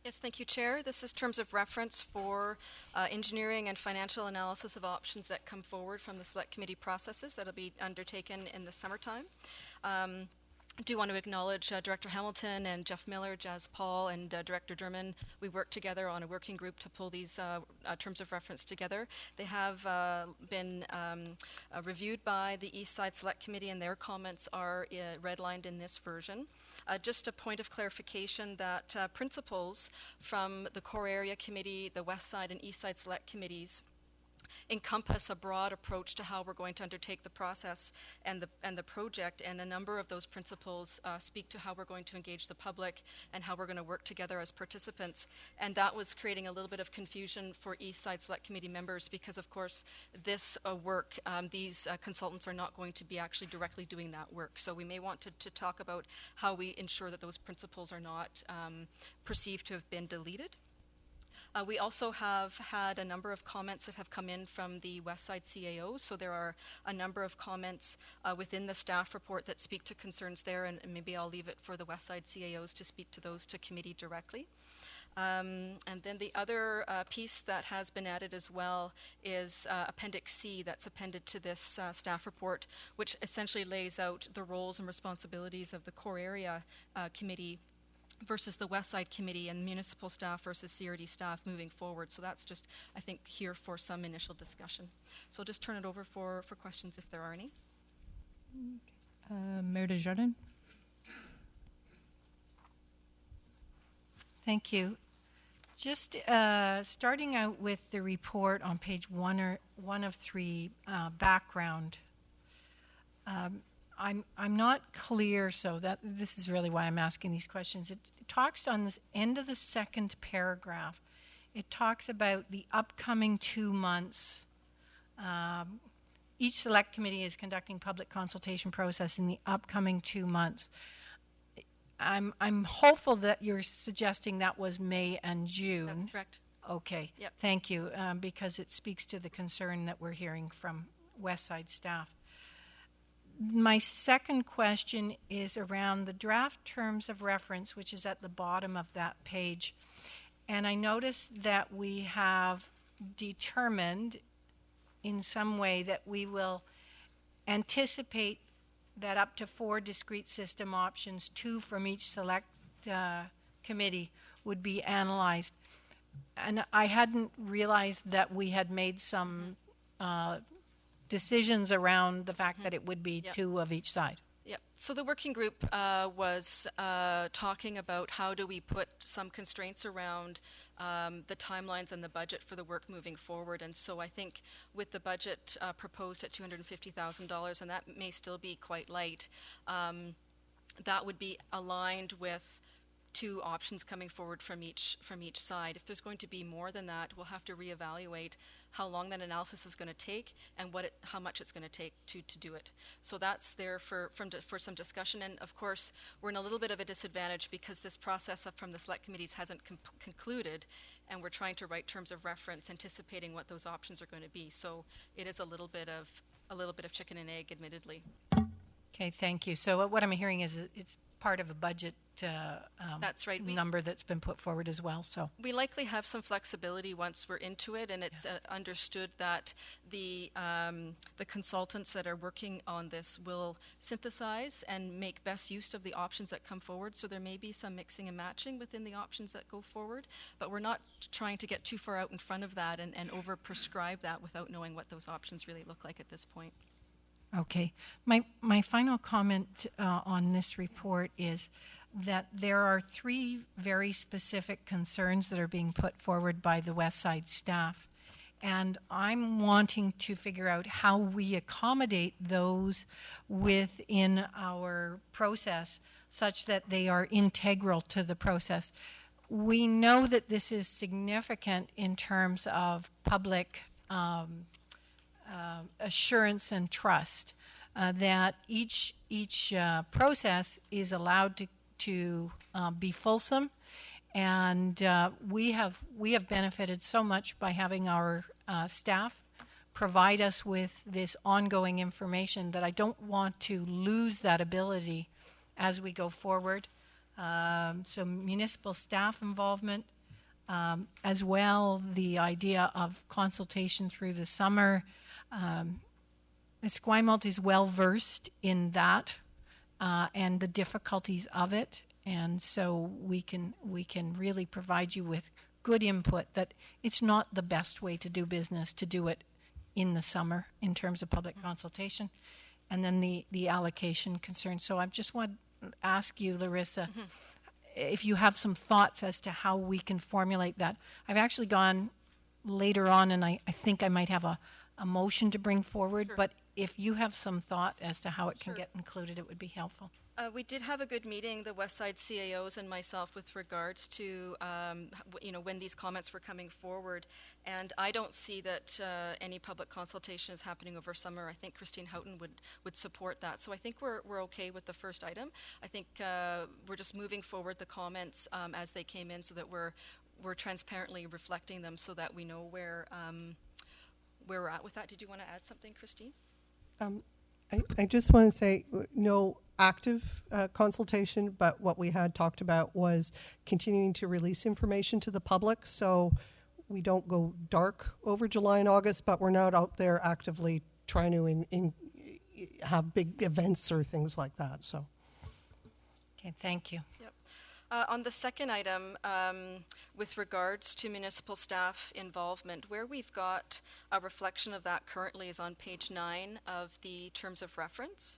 Yes, thank you, Chair. This is terms of reference for engineering and financial analysis of options that come forward from the Select Committee processes that will be undertaken in the summertime. I do want to acknowledge Director Hamilton and Jeff Miller, Jazz Paul, and Director Derman. We worked together on a working group to pull these terms of reference together. They have been reviewed by the Eastside Select Committee, and their comments are redlined in this version. Just a point of clarification that principles from the Core Area Committee, the Westside and Eastside Select Committees encompass a broad approach to how we're going to undertake the process and the project, and a number of those principles speak to how we're going to engage the public and how we're going to work together as participants. And that was creating a little bit of confusion for Eastside Select Committee members because, of course, this work, these consultants are not going to be actually directly doing that work. So we may want to talk about how we ensure that those principles are not perceived to have been deleted. We also have had a number of comments that have come in from the Westside CAOs, so there are a number of comments within the staff report that speak to concerns there, and maybe I'll leave it for the Westside CAOs to speak to those to committee directly. And then the other piece that has been added as well is Appendix C that's appended to this staff report, which essentially lays out the roles and responsibilities of the Core Area Committee versus the Westside Committee and municipal staff versus CRD staff moving forward. So that's just, I think, here for some initial discussion. So I'll just turn it over for questions if there are any. Mayor Desjardins. Thank you. Just starting out with the report on page 1 of 3, background. I'm not clear, so that this is really why I'm asking these questions. It talks on the end of the second paragraph. It talks about the upcoming 2 months. Each select committee is conducting public consultation process in the upcoming 2 months. I'm hopeful that you're suggesting that was May and June. That's correct. Okay. Yep. Thank you, because it speaks to the concern that we're hearing from Westside staff. My second question is around the draft terms of reference, which is at the bottom of that page. And I noticed that we have determined in some way that we will anticipate that up to 4 discrete system options, 2 from each select committee, would be analyzed. And I hadn't realized that we had made some decisions around the fact that it would be 2 of each side. Yep. So the working group was talking about how do we put some constraints around the timelines and the budget for the work moving forward. And so I think with the budget proposed at $250,000, and that may still be quite light, that would be aligned with 2 options coming forward from each side. If there's going to be more than that, we'll have to reevaluate how long that analysis is going to take and how much it's going to take to do it. So that's there for some discussion. And of course, we're in a little bit of a disadvantage because this process from the select committees hasn't concluded, and we're trying to write terms of reference, anticipating what those options are going to be. So it is a little bit of chicken and egg, admittedly. Okay, thank you. So what I'm hearing is it's part of a budget that's right. Number that's been put forward as well. So we likely have some flexibility once we're into it, and it's understood that the consultants that are working on this will synthesize and make best use of the options that come forward. So there may be some mixing and matching within the options that go forward, but we're not trying to get too far out in front of that and over-prescribe that without knowing what those options really look like at this point. Okay. My final comment on this report is that there are 3 very specific concerns that are being put forward by the Westside staff. And I'm wanting to figure out how we accommodate those within our process such that they are integral to the process. We know that this is significant in terms of public assurance and trust, that each process is allowed to be fulsome, and we have benefited so much by having our staff provide us with this ongoing information that I don't want to lose that ability as we go forward. So municipal staff involvement, as well the idea of consultation through the summer. Esquimalt is well versed in that and the difficulties of it, and so we can really provide you with good input that it's not the best way to do business to do it in the summer in terms of public consultation, and then the allocation concern. So I just want to ask you, Larissa, if you have some thoughts as to how we can formulate that. I've actually gone later on, and I think I might have a motion to bring forward, but if you have some thought as to how it can get included, it would be helpful. We did have a good meeting, the Westside CAOs and myself, with regards to when these comments were coming forward, and I don't see that any public consultation is happening over summer. I think Christine Houghton would support that, so I think we're okay with the first item. I think we're just moving forward the comments as they came in, so that we're transparently reflecting them, so that we know where we're at with that. Did you want to add something, Christine? I just want to say no active consultation, but what we had talked about was continuing to release information to the public, so we don't go dark over July and August, but we're not out there actively trying to have big events or things like that. So, okay, thank you. Yep. On the second item, with regards to municipal staff involvement, where we've got a reflection of that currently is on page 9 of the terms of reference.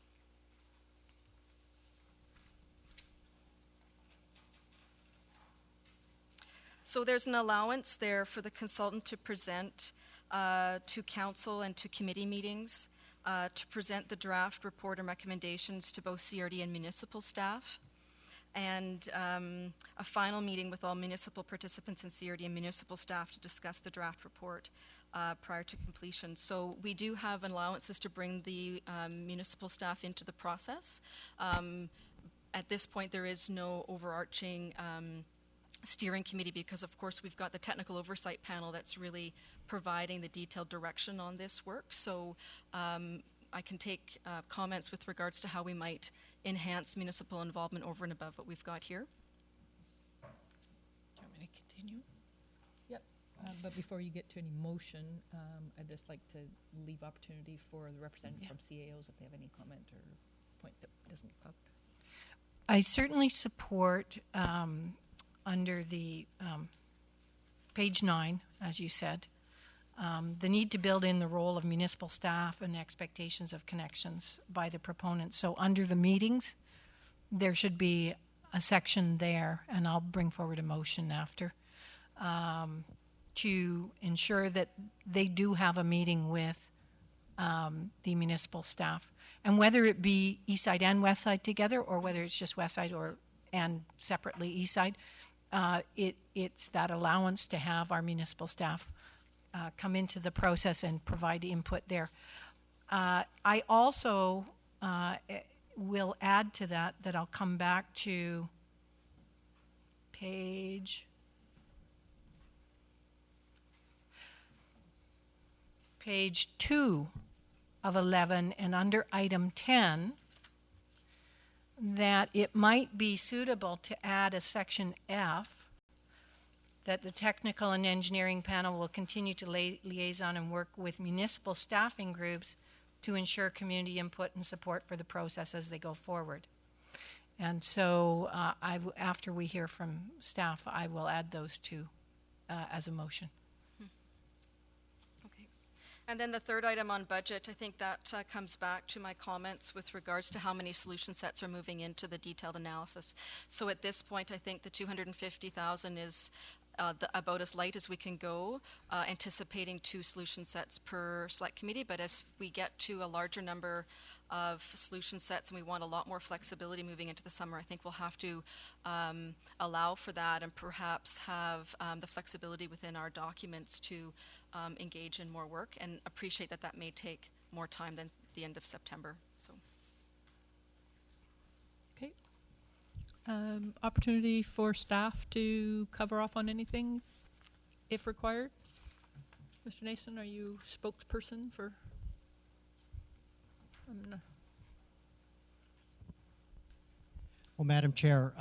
So there's an allowance there for the consultant to present to council and to committee meetings, to present the draft report and recommendations to both CRD and municipal staff, and a final meeting with all municipal participants in CRD and municipal staff to discuss the draft report prior to completion. So we do have allowances to bring the municipal staff into the process. At this point, there is no overarching steering committee, because of course we've got the technical oversight panel that's really providing the detailed direction on this work. So I can take comments with regards to how we might enhance municipal involvement over and above what we've got here. Do you want me to continue? Yep. But before you get to any motion, I'd just like to leave opportunity for the representative from CAOs if they have any comment or point that doesn't get covered. I certainly support under the page 9, as you said, the need to build in the role of municipal staff and expectations of connections by the proponents. So under the meetings, there should be a section there, and I'll bring forward a motion after, to ensure that they do have a meeting with the municipal staff. And whether it be Eastside and Westside together, or whether it's just Westside and separately Eastside, it's that allowance to have our municipal staff come into the process and provide input there. I also will add to that I'll come back to page 2 of 11, and under item 10, that it might be suitable to add a section F, that the technical and engineering panel will continue to liaison and work with municipal staffing groups to ensure community input and support for the process as they go forward. And so after we hear from staff, I will add those two as a motion. And then the third item on budget, I think that comes back to my comments with regards to how many solution sets are moving into the detailed analysis. So at this point, I think the $250,000 is about as light as we can go, anticipating 2 solution sets per select committee. But if we get to a larger number of solution sets and we want a lot more flexibility moving into the summer, I think we'll have to allow for that, and perhaps have the flexibility within our documents to engage in more work, and appreciate that may take more time than the end of September. So. Okay. Opportunity for staff to cover off on anything if required. Mr. Nason, are you spokesperson for? Well, Madam Chair,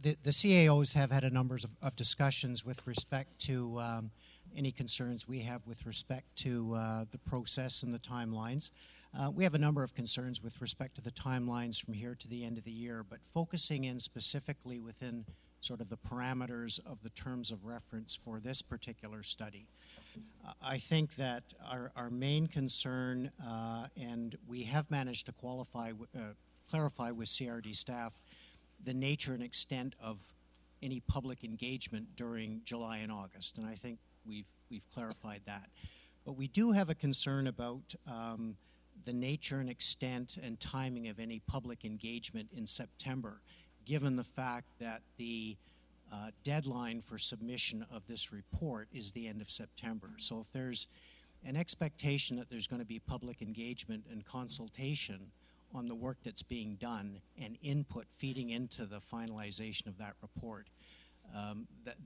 the CAOs have had a number of discussions with respect to any concerns we have with respect to the process and the timelines. We have a number of concerns with respect to the timelines from here to the end of the year, but focusing in specifically within sort of the parameters of the terms of reference for this particular study. I think that our main concern, and we have managed to clarify with CRD staff the nature and extent of any public engagement during July and August, and I think we've clarified that. But we do have a concern about the nature and extent and timing of any public engagement in September, given the fact that the deadline for submission of this report is the end of September. So if there's an expectation that there's going to be public engagement and consultation on the work that's being done and input feeding into the finalization of that report,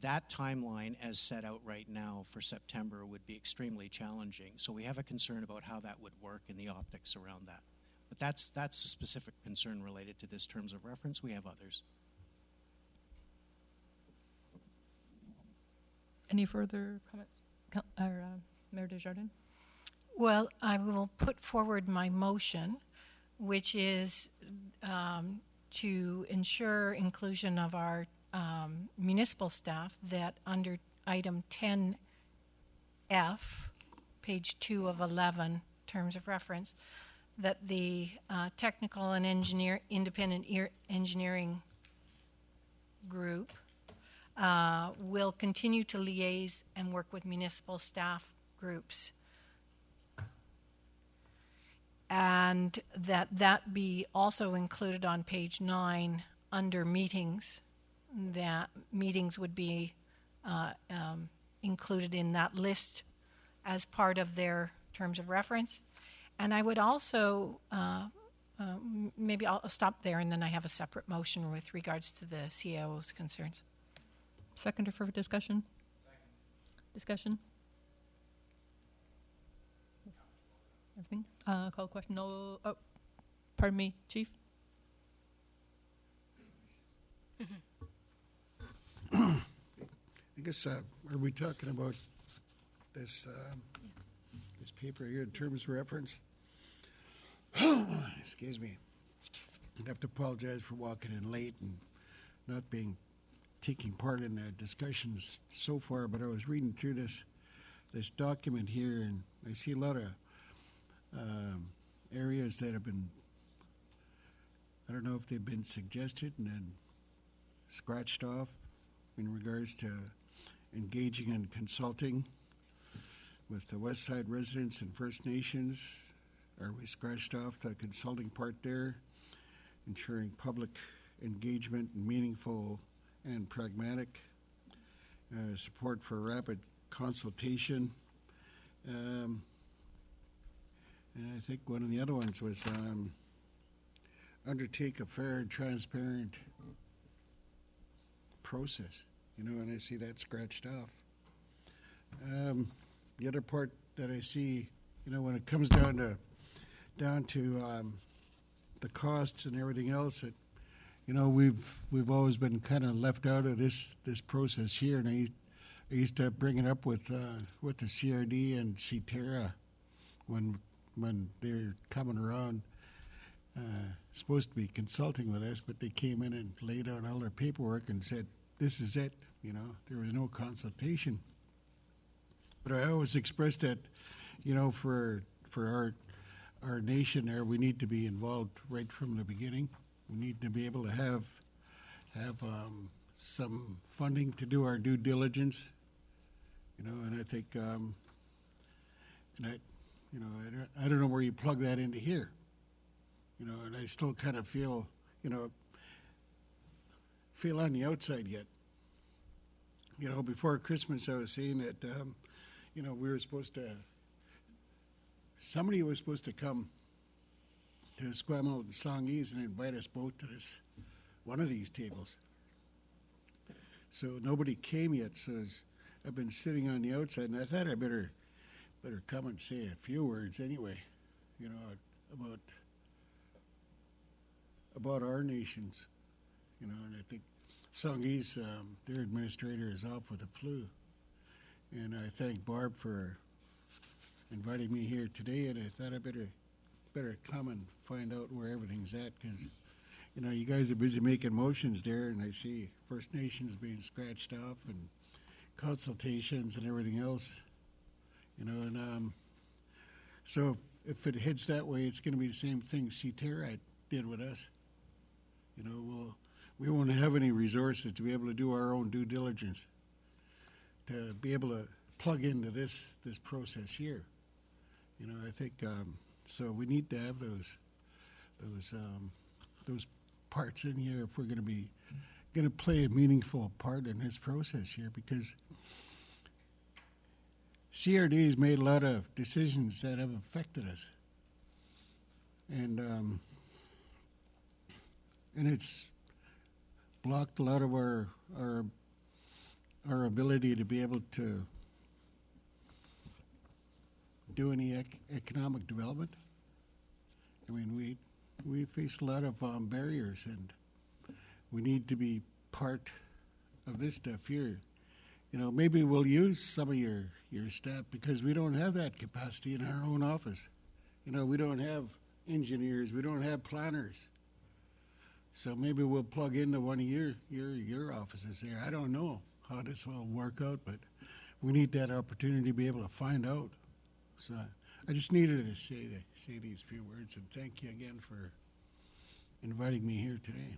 that timeline as set out right now for September would be extremely challenging. So we have a concern about how that would work and the optics around that. But that's a specific concern related to this terms of reference. We have others. Any further comments? Mayor Desjardins? Well, I will put forward my motion, which is to ensure inclusion of our municipal staff, that under item 10F, page 2 of 11, terms of reference, that the technical and independent engineering group will continue to liaise and work with municipal staff groups, and that be also included on page 9 under meetings, that meetings would be included in that list as part of their terms of reference. And I would also, maybe I'll stop there, and then I have a separate motion with regards to the CAO's concerns. Seconder for discussion? Second. Discussion? Everything? Call question. No. Oh, pardon me, Chief. I guess, are we talking about this this paper here in terms of reference? Excuse me. I have to apologize for walking in late and not taking part in the discussions so far, but I was reading through this document here, and I see a lot of areas that have been, I don't know if they've been suggested and then scratched off in regards to engaging and consulting with the Westside residents and First Nations. Are we scratched off the consulting part there? Ensuring public engagement and meaningful and pragmatic support for rapid consultation. And I think one of the other ones was undertake a fair and transparent process, and I see that scratched off. The other part that I see, when it comes down to the costs and everything else, that we've always been kind of left out of this process here, and I used to bring it up with the CRD and CTERA when they're coming around, supposed to be consulting with us, but they came in and laid out all their paperwork and said, this is it. There was no consultation. But I always expressed that, for our nation there, we need to be involved right from the beginning. We need to be able to have some funding to do our due diligence, and I think, and I don't know where you plug that into here, and I still kind of feel on the outside yet. Before Christmas, I was saying that, somebody was supposed to come to Esquimalt and Songhees and invite us both to one of these tables. So nobody came yet, so I've been sitting on the outside, and I thought I better come and say a few words anyway, about our nations, and I think Songhees, their administrator, is off with the flu. And I thank Barb for inviting me here today, and I thought I better come and find out where everything's at, because, you know, you guys are busy making motions there, and I see First Nations being scratched off and consultations and everything else, you know, and so if it heads that way, it's going to be the same thing CTERA did with us. You know, we won't have any resources to be able to do our own due diligence, to be able to plug into this process here. You know, I think so. We need to have those parts in here if we're going to play a meaningful part in this process here, because CRD has made a lot of decisions that have affected us, and it's blocked a lot of our ability to be able to do any economic development. I mean, we face a lot of barriers, and we need to be part of this stuff here. You know, maybe we'll use some of your staff, because we don't have that capacity in our own office. You know, we don't have engineers, we don't have planners. So maybe we'll plug into one of your offices there. I don't know how this will work out, but we need that opportunity to be able to find out. So I just needed to say these few words, and thank you again for inviting me here today.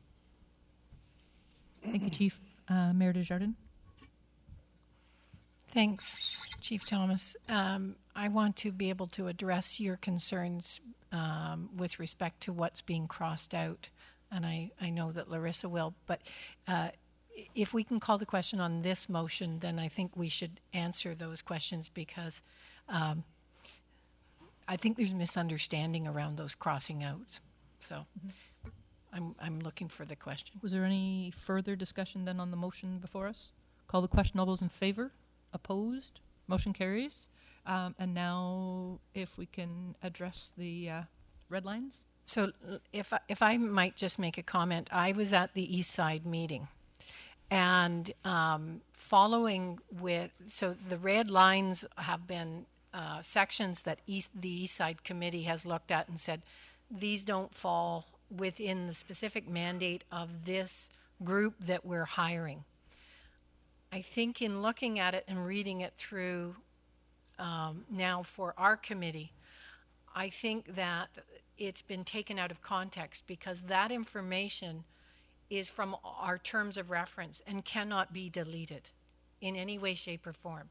Thank you, Chief. Mayor Desjardins. Thanks, Chief Thomas. I want to be able to address your concerns with respect to what's being crossed out, and I know that Larissa will, but if we can call the question on this motion, then I think we should answer those questions, because I think there's a misunderstanding around those crossing outs. So I'm looking for the question. Was there any further discussion then on the motion before us? Call the question. All those in favor? Opposed? Motion carries. And now if we can address the red lines. So if I might just make a comment, I was at the East Side meeting, and following with, so the red lines have been sections that the East Side Committee has looked at and said, these don't fall within the specific mandate of this group that we're hiring. I think in looking at it and reading it through now for our committee, I think that it's been taken out of context, because that information is from our terms of reference and cannot be deleted in any way, shape, or form.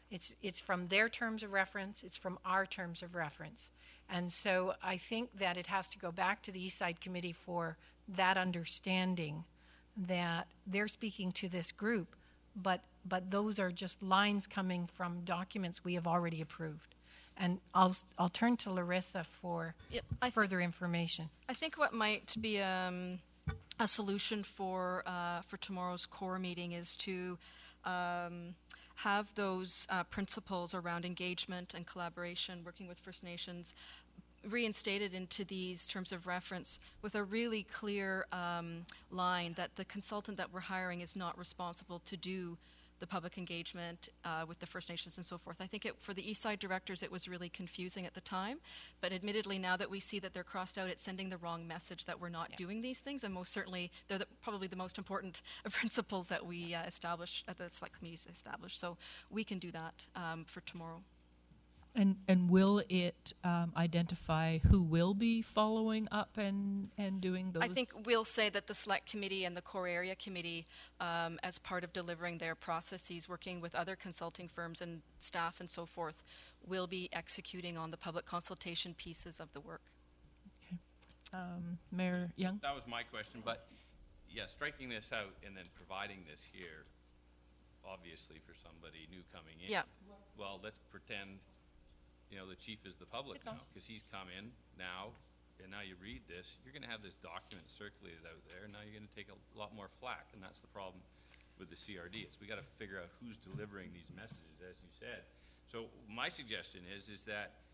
It's from their terms of reference, it's from our terms of reference. And so I think that it has to go back to the East Side Committee for that understanding that they're speaking to this group, but those are just lines coming from documents we have already approved. And I'll turn to Larissa for further information. I think what might be a solution for tomorrow's core meeting is to have those principles around engagement and collaboration, working with First Nations, reinstated into these terms of reference with a really clear line that the consultant that we're hiring is not responsible to do the public engagement with the First Nations and so forth. I think for the East Side directors it was really confusing at the time, but admittedly now that we see that they're crossed out, it's sending the wrong message that we're not doing these things, and most certainly they're probably the most important principles that we establish, at the select committees established. So we can do that for tomorrow. And will it identify who will be following up and doing those? I think we'll say that the Select Committee and the Core Area Committee, as part of delivering their processes, working with other consulting firms and staff and so forth, will be executing on the public consultation pieces of the work. Okay. Mayor Young? That was my question, but yeah, striking this out and then providing this here, obviously for somebody new coming in. Yeah. Well, let's pretend the chief is the public now, because he's come in now, and now you read this, you're going to have this document circulated out there, and now you're going to take a lot more flack, and that's the problem with the CRD. Is we got to figure out who's delivering these messages, as you said. So my suggestion is that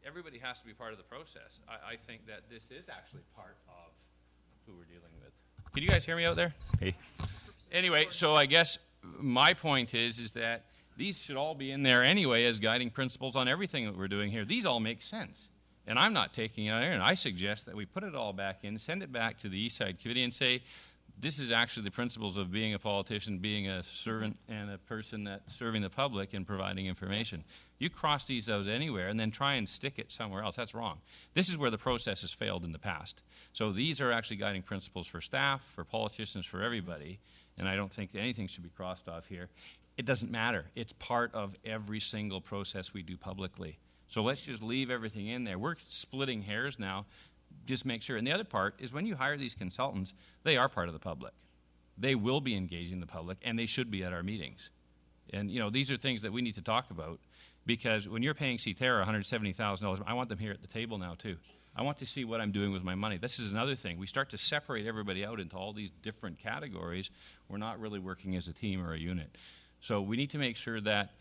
everybody has to be part of the process. I think that this is actually part of who we're dealing with. Can you guys hear me out there? Hey. Anyway, so I guess my point is that these should all be in there anyway as guiding principles on everything that we're doing here. These all make sense. And I'm not taking it out here. And I suggest that we put it all back in, send it back to the Eastside Committee and say, this is actually the principles of being a politician, being a servant, and a person that's serving the public and providing information. You cross these out anywhere and then try and stick it somewhere else. That's wrong. This is where the process has failed in the past. So these are actually guiding principles for staff, for politicians, for everybody, and I don't think that anything should be crossed off here. It doesn't matter. It's part of every single process we do publicly. So let's just leave everything in there. We're splitting hairs now. Just make sure. And the other part is when you hire these consultants, they are part of the public. They will be engaging the public, and they should be at our meetings. And, you know, these are things that we need to talk about because when you're paying CTERA $170,000, I want them here at the table now, too. I want to see what I'm doing with my money. This is another thing. We start to separate everybody out into all these different categories. We're not really working as a team or a unit. So we need to make sure that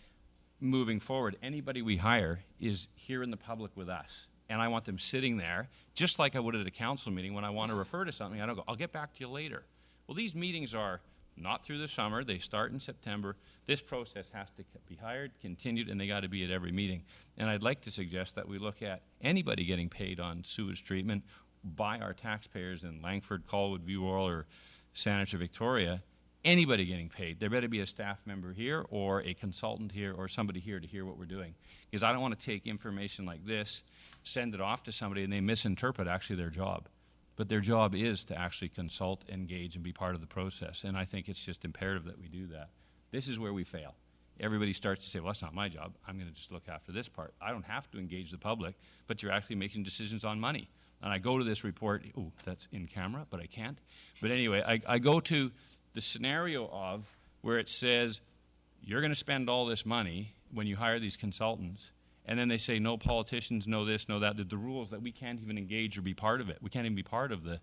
moving forward, anybody we hire is here in the public with us. And I want them sitting there, just like I would at a council meeting when I want to refer to something. I don't go, I'll get back to you later. Well, these meetings are not through the summer. They start in September. This process has to be hired, continued, and they got to be at every meeting. And I'd like to suggest that we look at anybody getting paid on sewage treatment by our taxpayers in Langford, Colwood, View Oral, or Saanich or Victoria. Anybody getting paid. There better be a staff member here or a consultant here or somebody here to hear what we're doing. Because I don't want to take information like this, send it off to somebody, and they misinterpret actually their job. But their job is to actually consult, engage, and be part of the process. And I think it's just imperative that we do that. This is where we fail. Everybody starts to say, well, that's not my job. I'm going to just look after this part. I don't have to engage the public, but you're actually making decisions on money. And I go to this report. Oh, that's in camera, but I can't. But anyway, I go to the scenario of where it says you're going to spend all this money when you hire these consultants, and then they say no politicians, no this, no that. The rules that we can't even engage or be part of it. We can't even be part of the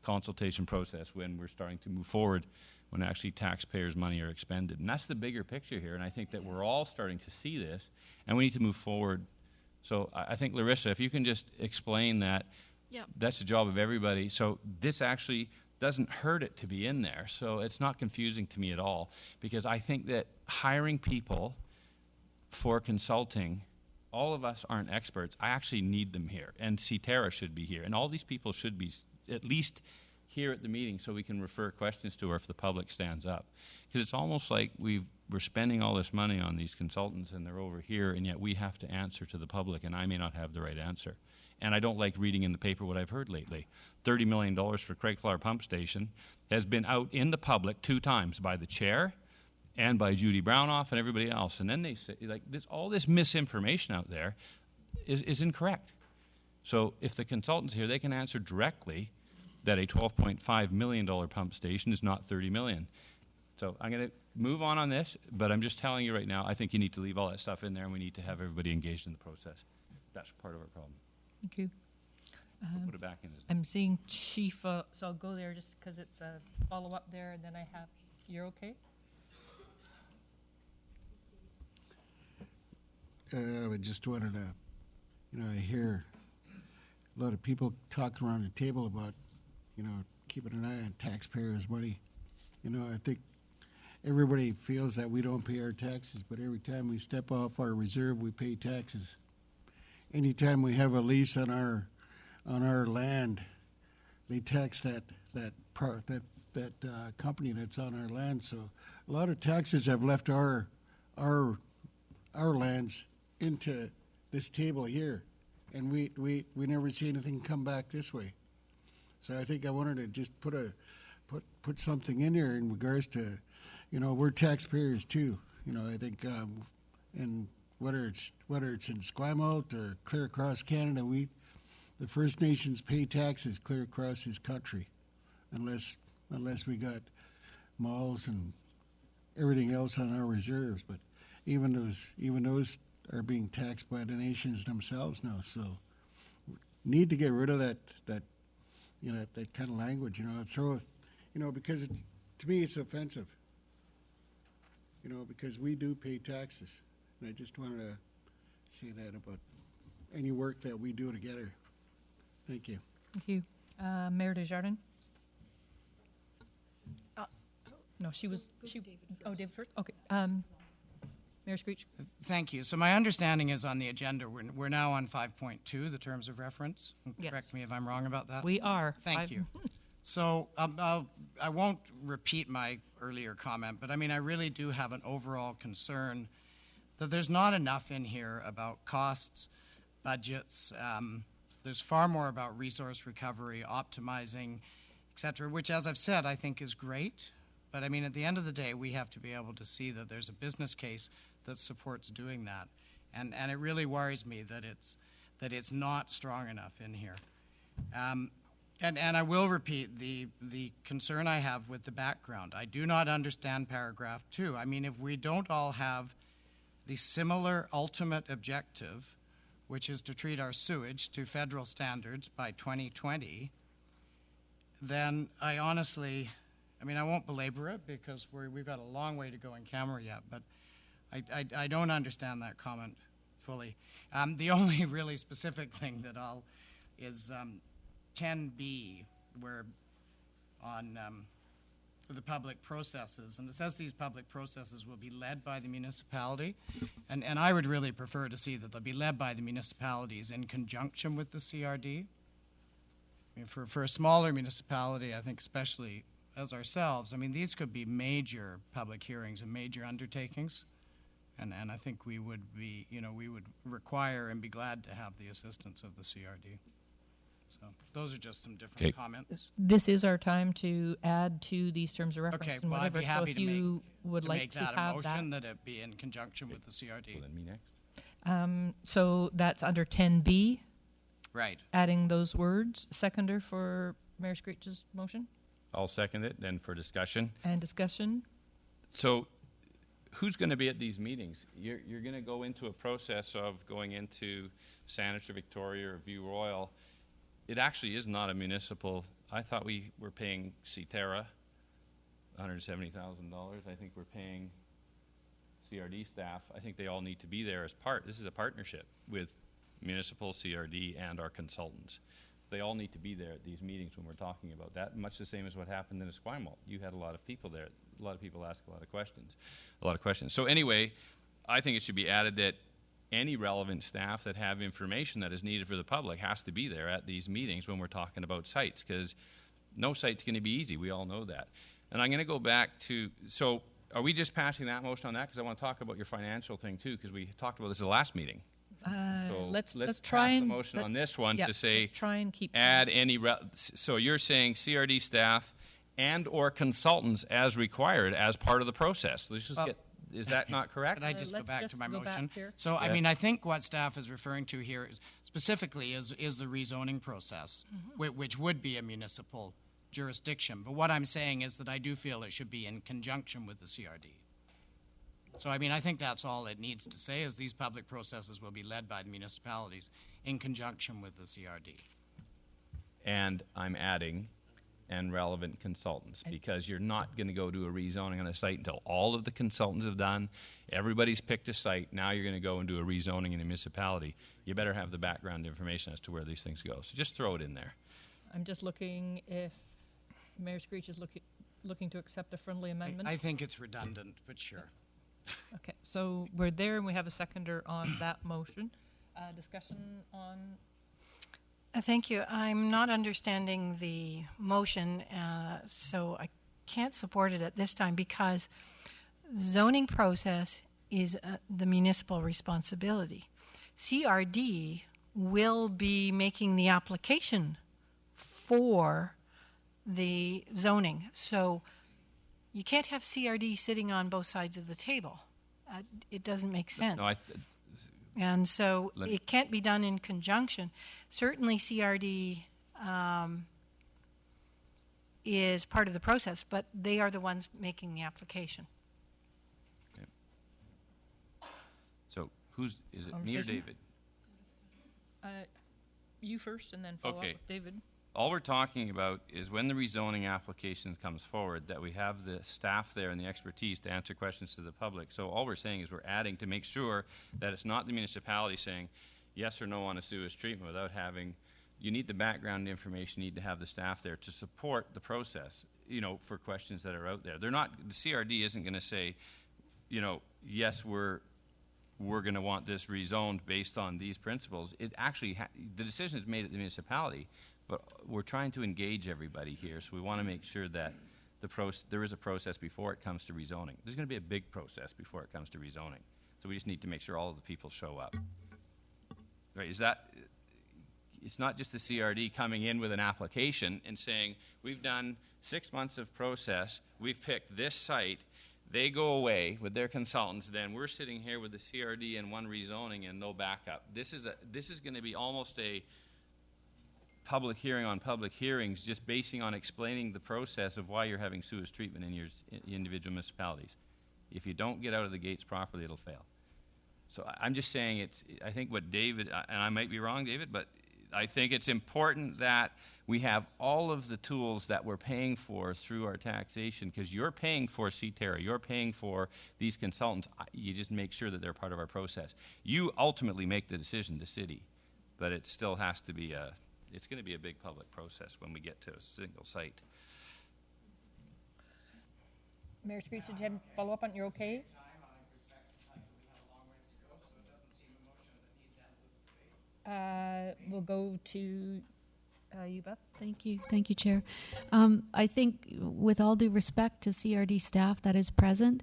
consultation process when we're starting to move forward, when actually taxpayers' money are expended. And that's the bigger picture here, and I think that we're all starting to see this, and we need to move forward. So I think, Larissa, if you can just explain that, that's the job of everybody. So this actually doesn't hurt it to be in there. So it's not confusing to me at all, because I think that hiring people for consulting, all of us aren't experts. I actually need them here, and CTERA should be here, and all these people should be at least here at the meeting so we can refer questions to her if the public stands up. Because it's almost like we're spending all this money on these consultants and they're over here, and yet we have to answer to the public, and I may not have the right answer. And I don't like reading in the paper what I've heard lately. $30 million for Craigflower Pump Station has been out in the public 2 times by the chair and by Judy Brownoff and everybody else. And then they say, like, all this misinformation out there is incorrect. So if the consultant's here, they can answer directly that a $12.5 million pump station is not $30 million. So I'm going to move on this, but I'm just telling you right now, I think you need to leave all that stuff in there, and we need to have everybody engaged in the process. That's part of our problem. Thank you. Put it back in. I'm seeing Chief, so I'll go there just because it's a follow-up there, and then I have, you're okay? I just wanted to, I hear a lot of people talking around the table about, keeping an eye on taxpayers' money. I think everybody feels that we don't pay our taxes, but every time we step off our reserve, we pay taxes. Anytime we have a lease on our land, they tax that company that's on our land. So a lot of taxes have left our lands into this table here, and we never see anything come back this way. So I think I wanted to just put something in there in regards to, we're taxpayers too. I think, and whether it's in Esquimalt or clear across Canada, the First Nations pay taxes clear across this country, unless we got malls and everything else on our reserves. But even those are being taxed by the nations themselves now. So need to get rid of that kind of language. Because to me it's offensive. Because we do pay taxes. And I just wanted to say that about any work that we do together. Thank you. Thank you. Mayor Desjardins? No, she was. Oh, David first. Okay. Mayor Screech. Thank you. So my understanding is on the agenda, we're now on 5.2, the terms of reference. Yes. Correct me if I'm wrong about that. We are. Thank you. So I won't repeat my earlier comment, but I mean, I really do have an overall concern that there's not enough in here about costs, budgets. There's far more about resource recovery, optimizing, et cetera, which, as I've said, I think is great. But I mean, at the end of the day, we have to be able to see that there's a business case that supports doing that. And it really worries me that it's not strong enough in here. And I will repeat the concern I have with the background. I do not understand paragraph 2. I mean, if we don't all have the similar ultimate objective, which is to treat our sewage to federal standards by 2020, then I honestly, I mean, I won't belabor it because we've got a long way to go in camera yet, but I don't understand that comment fully. The only really specific thing that is 10B, where on the public processes, and it says these public processes will be led by the municipality, and I would really prefer to see that they'll be led by the municipalities in conjunction with the CRD. I mean, for a smaller municipality, I think especially as ourselves, I mean, these could be major public hearings and major undertakings, and I think we would be, we would require and be glad to have the assistance of the CRD. So those are just some different comments. This is our time to add to these terms of reference and well, whatever. I'd be happy so if you would like make to that have a motion that it be in conjunction with the CRD. Well, then me next. So that's under 10B. Right. Adding those words. Seconder for Mayor Screech's motion. I'll second it then for discussion. And discussion. So who's going to be at these meetings? You're going to go into a process of going into Senator Victoria or View Royal. It actually is not a municipal. I thought we were paying CTERA $170,000. I think we're paying CRD staff. I think they all need to be there as part. This is a partnership with municipal, CRD, and our consultants. They all need to be there at these meetings when we're talking about that, much the same as what happened in Esquimalt. You had a lot of people there. A lot of people ask a lot of questions. So anyway, I think it should be added that any relevant staff that have information that is needed for the public has to be there at these meetings when we're talking about sites, because no site's going to be easy. We all know that. And I'm going to go back to, so are we just passing that motion on that? Because I want to talk about your financial thing too, because we talked about this at the last meeting. So let's pass try and the motion on this one to say let's try and keep add any. So you're saying CRD staff and or consultants as required as part of the process. Let's just get. Is that not correct? Could I just go back to my motion? So, Yeah. I mean, I think what staff is referring to here specifically is the rezoning process, which would be a municipal jurisdiction. But what I'm saying is that I do feel it should be in conjunction with the CRD. So, I mean, I think that's all it needs to say is these public processes will be led by the municipalities in conjunction with the CRD. And I'm adding and relevant consultants, because you're not going to go do a rezoning on a site until all of the consultants have done. Everybody's picked a site. Now you're going to go and do a rezoning in a municipality. You better have the background information as to where these things go. So just throw it in there. I'm just looking if Mayor Screech is looking to accept a friendly amendment. I think it's redundant, but sure. Okay, so we're there and we have a seconder on that motion. Discussion on. Thank you. I'm not understanding the motion, so I can't support it at this time because zoning process is the municipal responsibility. CRD will be making the application for the zoning. So you can't have CRD sitting on both sides of the table. It doesn't make sense. No, And so it can't be done in conjunction. Certainly CRD is part of the process, but they are the ones making the application. Okay. So is it me or David? You first and then follow up with David. All we're talking about is when the rezoning application comes forward, that we have the staff there and the expertise to answer questions to the public. So all we're saying is we're adding to make sure that it's not the municipality saying yes or no on a sewage treatment without having, you need the background information, you need to have the staff there to support the process. for questions that are out there. They're not, the CRD isn't going to say, yes, we're going to want this rezoned based on these principles. It actually, the decision is made at the municipality, but we're trying to engage everybody here, so we want to make sure that there is a process before it comes to rezoning. There's going to be a big process before it comes to rezoning, so we just need to make sure all of the people show up. Right? It's not just the CRD coming in with an application and saying, we've done 6 months of process, we've picked this site, they go away with their consultants, then we're sitting here with the CRD and one rezoning and no backup. This is going to be almost a public hearing on public hearings, just basing on explaining the process of why you're having sewage treatment in your individual municipalities. If you don't get out of the gates properly, it'll fail. So I'm just saying I think what David, and I might be wrong, David, but I think it's important that we have all of the tools that we're paying for through our taxation, because you're paying for CTERA, you're paying for these consultants. You just make sure that they're part of our process. You ultimately make the decision, the city, but it still has to be it's going to be a big public process when we get to a single site. Mayor Screech, did you have follow up on you're okay? We'll go to you, Beth. Thank you, Chair. I think, with all due respect to CRD staff that is present,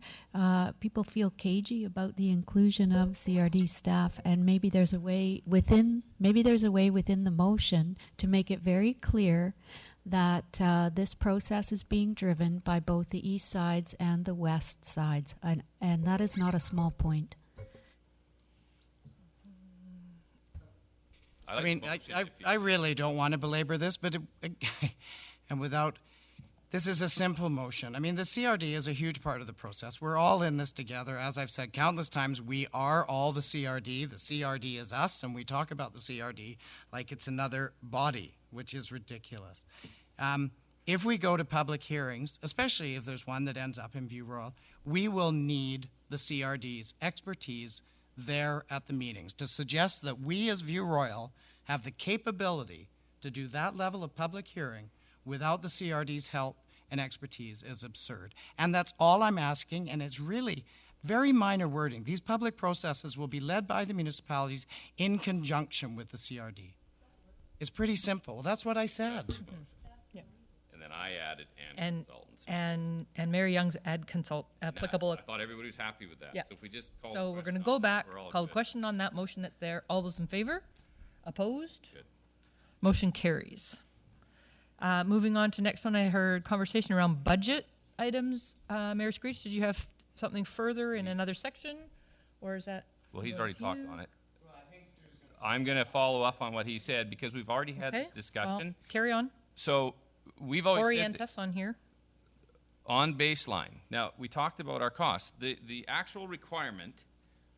people feel cagey about the inclusion of CRD staff, and maybe there's a way within the motion to make it very clear that this process is being driven by both the east sides and the west sides, and that is not a small point. I mean, I really don't want to belabor this, but this is a simple motion. I mean, the CRD is a huge part of the process. We're all in this together. As I've said countless times, we are all the CRD. The CRD is us, and we talk about the CRD like it's another body, which is ridiculous. If we go to public hearings, especially if there's one that ends up in View Royal, we will need the CRD's expertise there at the meetings. To suggest that we as View Royal have the capability to do that level of public hearing without the CRD's help and expertise is absurd. And that's all I'm asking, and it's really very minor wording. These public processes will be led by the municipalities in conjunction with the CRD. It's pretty simple. That's what I said. Yeah. And then I added consultants. And Mary Young's applicable. I thought everybody was happy with that. Yeah. So if we just call so we're going to go back, call the question on that motion that's there. All those in favor? Opposed? Good. Motion carries. Moving on to next one, I heard conversation around budget items. Mayor Screech, did you have something further in another section? Or is that? Well, he's already talked on it. I'm going to follow up on what he said because we've already had this discussion. Well, carry on. So we've always orient us on here. On baseline. Now, we talked about our costs. The actual requirement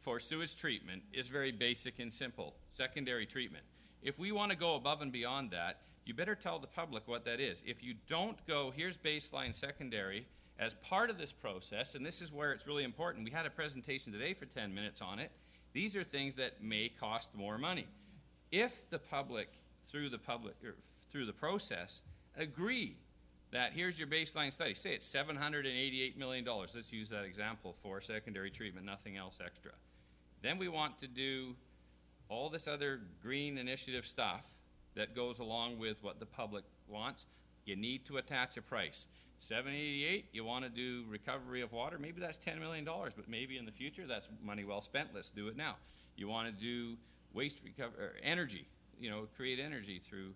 for sewage treatment is very basic and simple, secondary treatment. If we want to go above and beyond that, you better tell the public what that is. If you don't go, here's baseline secondary, as part of this process, and this is where it's really important. We had a presentation today for 10 minutes on it. These are things that may cost more money. If the public, through the process, agree that here's your baseline study. Say it's $788 million. Let's use that example for secondary treatment, nothing else extra. Then we want to do all this other green initiative stuff that goes along with what the public wants. You need to attach a price. $788, you want to do recovery of water, maybe that's $10 million, but maybe in the future that's money well spent. Let's do it now. You want to do waste recovery, or energy, create energy through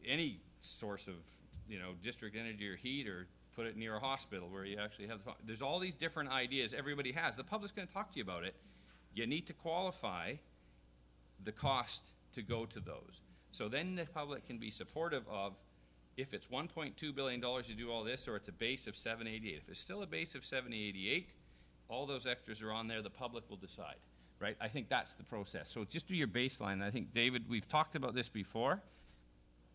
any source of district energy or heat, or put it near a hospital where you actually have there's all these different ideas everybody has. The public's going to talk to you about it. You need to qualify the cost to go to those. So then the public can be supportive of, if it's $1.2 billion to do all this, or it's a base of $788. If it's still a base of $788, all those extras are on there, the public will decide, right? I think that's the process. So just do your baseline. I think, David, we've talked about this before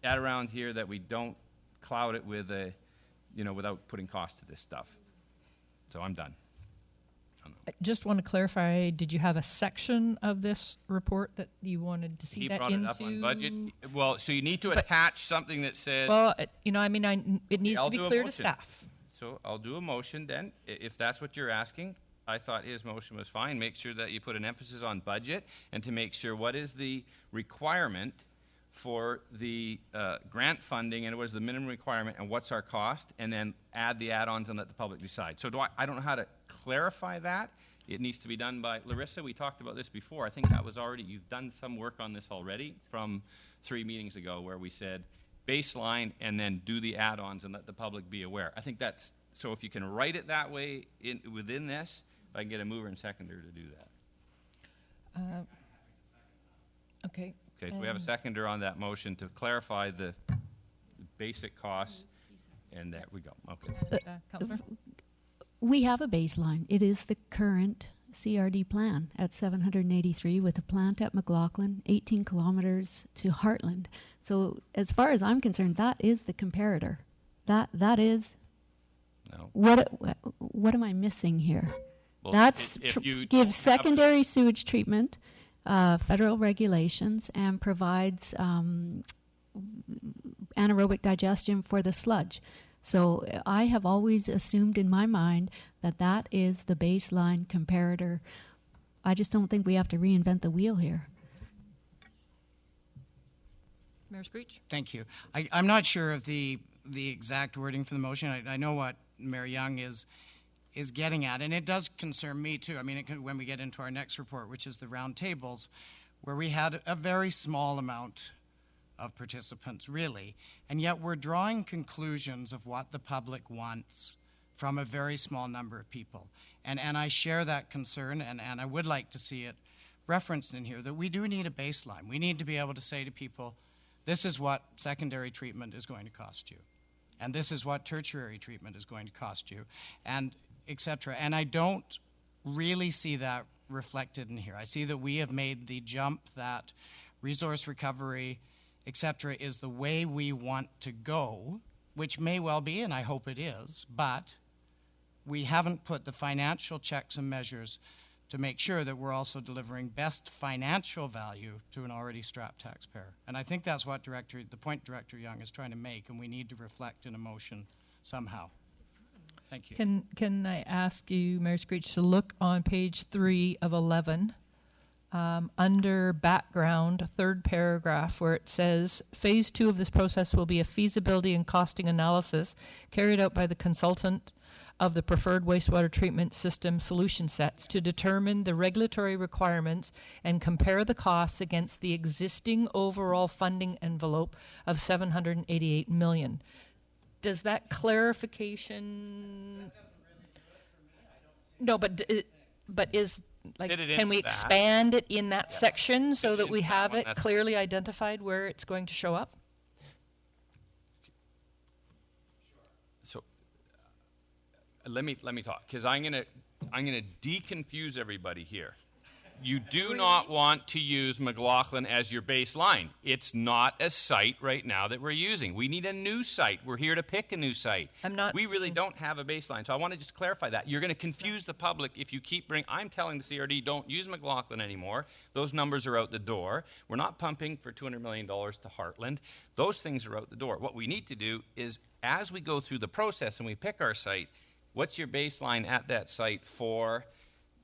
at around here, that we don't cloud it with without putting cost to this stuff. So I'm done. I just want to clarify, did you have a section of this report that you wanted to see He that brought into? it up on budget. Well, so you need to attach something that says... Well, it needs I'll to be do a clear to motion. staff. So I'll do a motion then, if that's what you're asking. I thought his motion was fine. Make sure that you put an emphasis on budget and to make sure what is the requirement for the grant funding and what is the minimum requirement and what's our cost, and then add the add-ons and let the public decide. So I don't know how to clarify that. It needs to be done by Larissa. We talked about this before. I think that was already, you've done some work on this already from 3 meetings ago where we said baseline and then do the add-ons and let the public be aware. I think that's, so if you can write it that way within this, if I can get a mover and seconder to do that. Okay. Okay, so we have a seconder on that motion to clarify the basic costs, and there we go. Okay. Councillor? We have a baseline. It is the current CRD plan at 783 with a plant at McLaughlin, 18 kilometers to Heartland. So as far as I'm concerned, that is the comparator. That is. No. What am I missing here? Well, That's if you don't gives have secondary sewage treatment, federal regulations, and provides anaerobic digestion for the sludge. So I have always assumed in my mind that that is the baseline comparator. I just don't think we have to reinvent the wheel here. Mayor Screech? Thank you. I'm not sure of the exact wording for the motion. I know what Mayor Young is getting at, and it does concern me too. I mean, when we get into our next report, which is the round tables, where we had a very small amount of participants, really, and yet we're drawing conclusions of what the public wants from a very small number of people. And I share that concern, and I would like to see it referenced in here, that we do need a baseline. We need to be able to say to people, this is what secondary treatment is going to cost you, and this is what tertiary treatment is going to cost you, and et cetera. And I don't really see that reflected in here. I see that we have made the jump that resource recovery, et cetera, is the way we want to go, which may well be, and I hope it is, but we haven't put the financial checks and measures to make sure that we're also delivering best financial value to an already strapped taxpayer. And I think that's what the point Director Young is trying to make, and we need to reflect in a motion somehow. Thank you. Can I ask you, Mayor Screech, to look on page 3 of 11, under background, third paragraph, where it says, phase 2 of this process will be a feasibility and costing analysis carried out by the consultant of the preferred wastewater treatment system solution sets to determine the regulatory requirements and compare the costs against the existing overall funding envelope of $788 million. Does that clarification? No, but is like, can we expand it in that section so that we have it clearly identified where it's going to show up? So let me talk, because I'm gonna deconfuse everybody here. You do not want to use McLaughlin as your baseline. It's not a site right now that we're using. We need a new site. We're here to pick a new site. We really don't have a baseline. So I want to just clarify that. You're going to confuse the public if you keep I'm telling the CRD, don't use McLaughlin anymore. Those numbers are out the door. We're not pumping for $200 million to Heartland. Those things are out the door. What we need to do is, as we go through the process and we pick our site, what's your baseline at that site for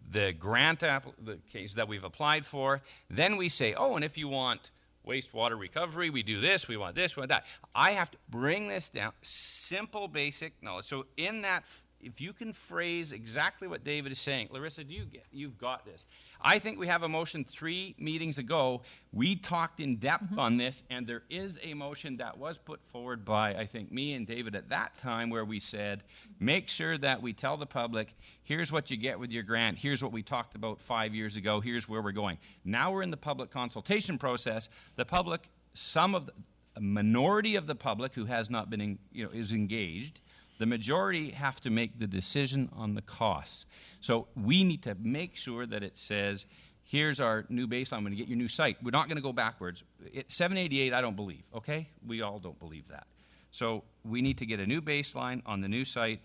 the grant the case that we've applied for? Then we say, oh, and if you want wastewater recovery, we do this, we want that. I have to bring this down, simple, basic knowledge. So in that, if you can phrase exactly what David is saying, Larissa, you've got this. I think we have a motion 3 meetings ago. We talked in depth on this, and there is a motion that was put forward by, I think, me and David at that time, where we said, make sure that we tell the public, here's what you get with your grant, here's what we talked about 5 years ago, here's where we're going. Now we're in the public consultation process. The public, a minority of the public who has not been, is engaged. The majority have to make the decision on the costs. So we need to make sure that it says, here's our new baseline when you get your new site. We're not going to go backwards. 788, I don't believe, okay? We all don't believe that. So we need to get a new baseline on the new site.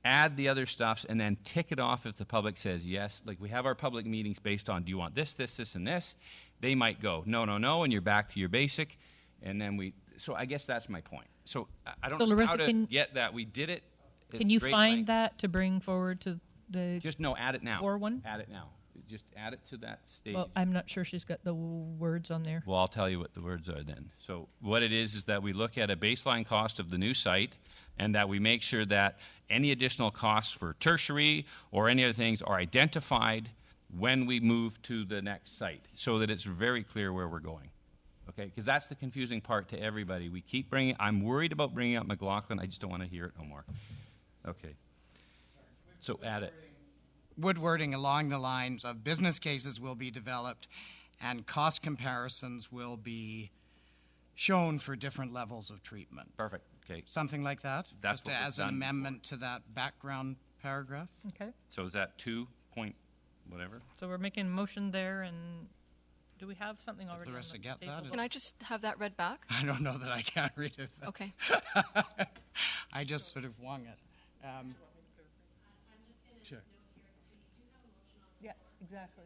add the other stuffs, and then tick it off if the public says yes. Like we have our public meetings based on, do you want this, this, this, and this? They might go, no, no, no, and you're back to your basic. And then so I guess that's my point. So I don't So, know Larissa, how to get that. We did it. at Can you great find length. that to bring forward to the Just no, add it now. core one? Add it now. Just add it to that stage. Well, I'm not sure she's got the words on there. Well, I'll tell you what the words are then. So what it is that we look at a baseline cost of the new site, and that we make sure that any additional costs for tertiary or any other things are identified when we move to the next site, so that it's very clear where we're going. Okay, because that's the confusing part to everybody. We keep bringing, I'm worried about bringing up McLaughlin. I just don't want to hear it no more. Okay. So add it. Woodwording along the lines of business cases will be developed and cost comparisons will be shown for different levels of treatment. Perfect. Okay. Something like that? That's just what was as an done amendment to that background paragraph? Okay. So is that 2 point whatever? So we're making a motion there, and do we have something already on Larissa the get table? that? Can I just have that read back? I don't know that I can read it. Okay. I just sort of wung it. Sure. Yes, exactly.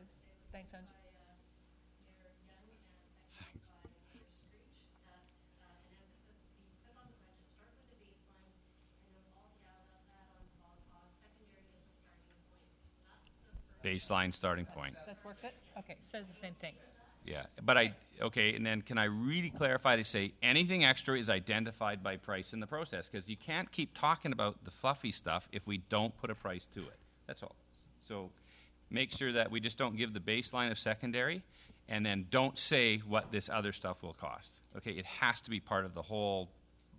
Thanks, Ange. Baseline starting point. That works it? Okay, says the same thing. Yeah, but okay, and then can I really clarify to say anything extra is identified by price in the process? Because you can't keep talking about the fluffy stuff if we don't put a price to it. That's all. So make sure that we just don't give the baseline of secondary and then don't say what this other stuff will cost. Okay, it has to be part of the whole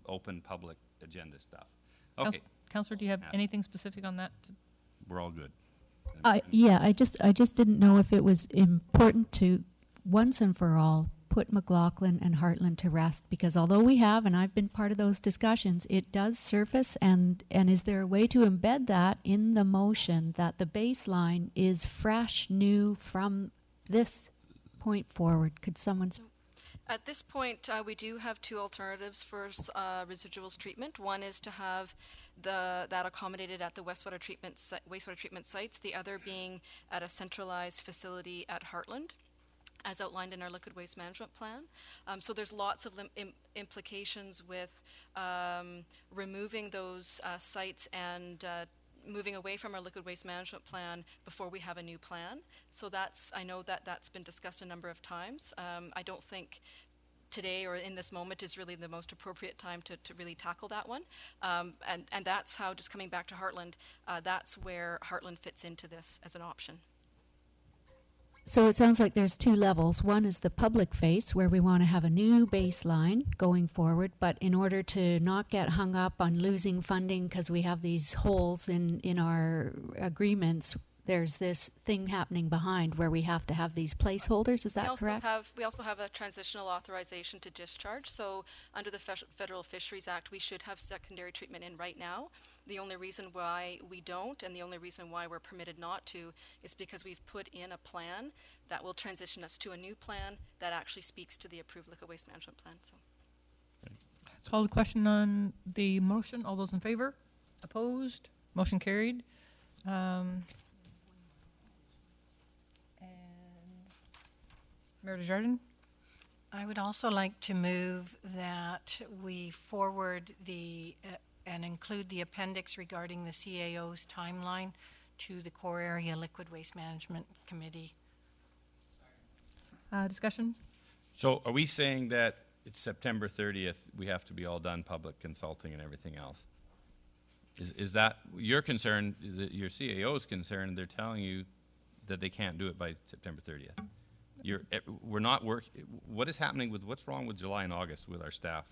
open public agenda stuff. Okay, Councillor, do you have anything specific on that? we're all good. Yeah, I just didn't know if it was important to once and for all put McLaughlin and Heartland to rest, because although we have, and I've been part of those discussions, it does surface, and is there a way to embed that in the motion that the baseline is fresh, new from this point forward? Could someone... At this point, we do have 2 alternatives for residuals treatment. One is to have that accommodated at the wastewater treatment sites, the other being at a centralized facility at Heartland, as outlined in our liquid waste management plan. So there's lots of implications with removing those sites and moving away from our liquid waste management plan before we have a new plan. So I know that's been discussed a number of times. I don't think today or in this moment is really the most appropriate time to really tackle that one. And that's how, just coming back to Heartland, that's where Heartland fits into this as an option. So it sounds like there's 2 levels. One is the public face, where we want to have a new baseline going forward, but in order to not get hung up on losing funding because we have these holes in our agreements, there's this thing happening behind where we have to have these placeholders. Is that correct? We also have a transitional authorization to discharge. So under the Federal Fisheries Act, we should have secondary treatment in right now. The only reason why we don't, and the only reason why we're permitted not to, is because we've put in a plan that will transition us to a new plan that actually speaks to the approved liquid waste management plan. So, Call the question on the motion. All those in favor? Opposed? Motion carried. And Mayor Desjardins? I would also like to move that we forward and include the appendix regarding the CAO's timeline to the Core Area Liquid Waste Management Committee. Discussion? So are we saying that it's September 30th, we have to be all done public consulting and everything else? Is that your concern, your CAO's concern? They're telling you that they can't do it by September 30th. We're not what is happening with, what's wrong with July and August with our staff?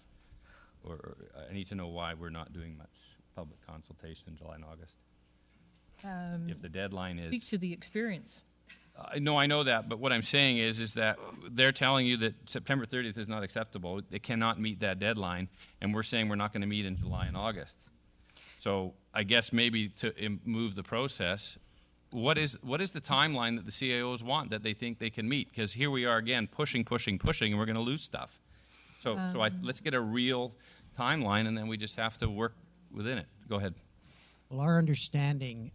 Or I need to know why we're not doing much public consultation in July and August. If the deadline is... Speak to the experience. No, I know that, but what I'm saying is that they're telling you that September 30th is not acceptable. They cannot meet that deadline, and we're saying we're not going to meet in July and August. So I guess maybe to move the process, what is the timeline that the CAOs want that they think they can meet? Because here we are again pushing, and we're going to lose stuff. So let's get a real timeline, and then we just have to work within it. Go ahead. Well, our understanding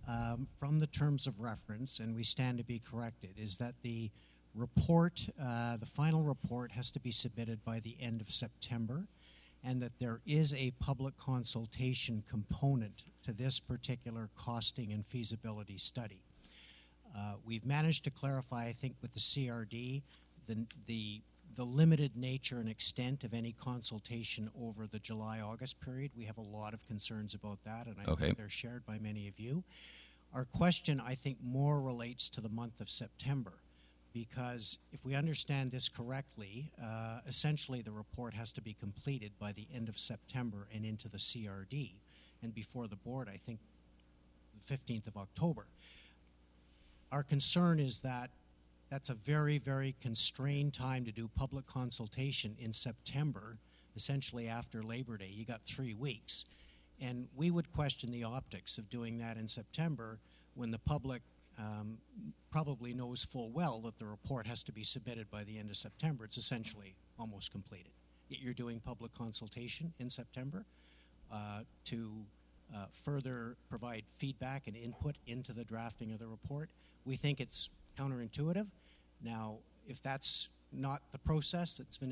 from the terms of reference, and we stand to be corrected, is that the report, the final report, has to be submitted by the end of September, and that there is a public consultation component to this particular costing and feasibility study. We've managed to clarify, I think, with the CRD, the limited nature and extent of any consultation over the July-August period. We have a lot of concerns about that, and I think they're shared by many of you. Our question, I think, more relates to the month of September, because if we understand this correctly, essentially the report has to be completed by the end of September and into the CRD, and before the board, I think, the 15th of October. Our concern is that that's a very, very constrained time to do public consultation in September, essentially after Labor Day. You got 3 weeks. And we would question the optics of doing that in September when the public probably knows full well that the report has to be submitted by the end of September. It's essentially almost completed. Yet you're doing public consultation in September to further provide feedback and input into the drafting of the report. We think it's counterintuitive. Now, if that's not the process that's been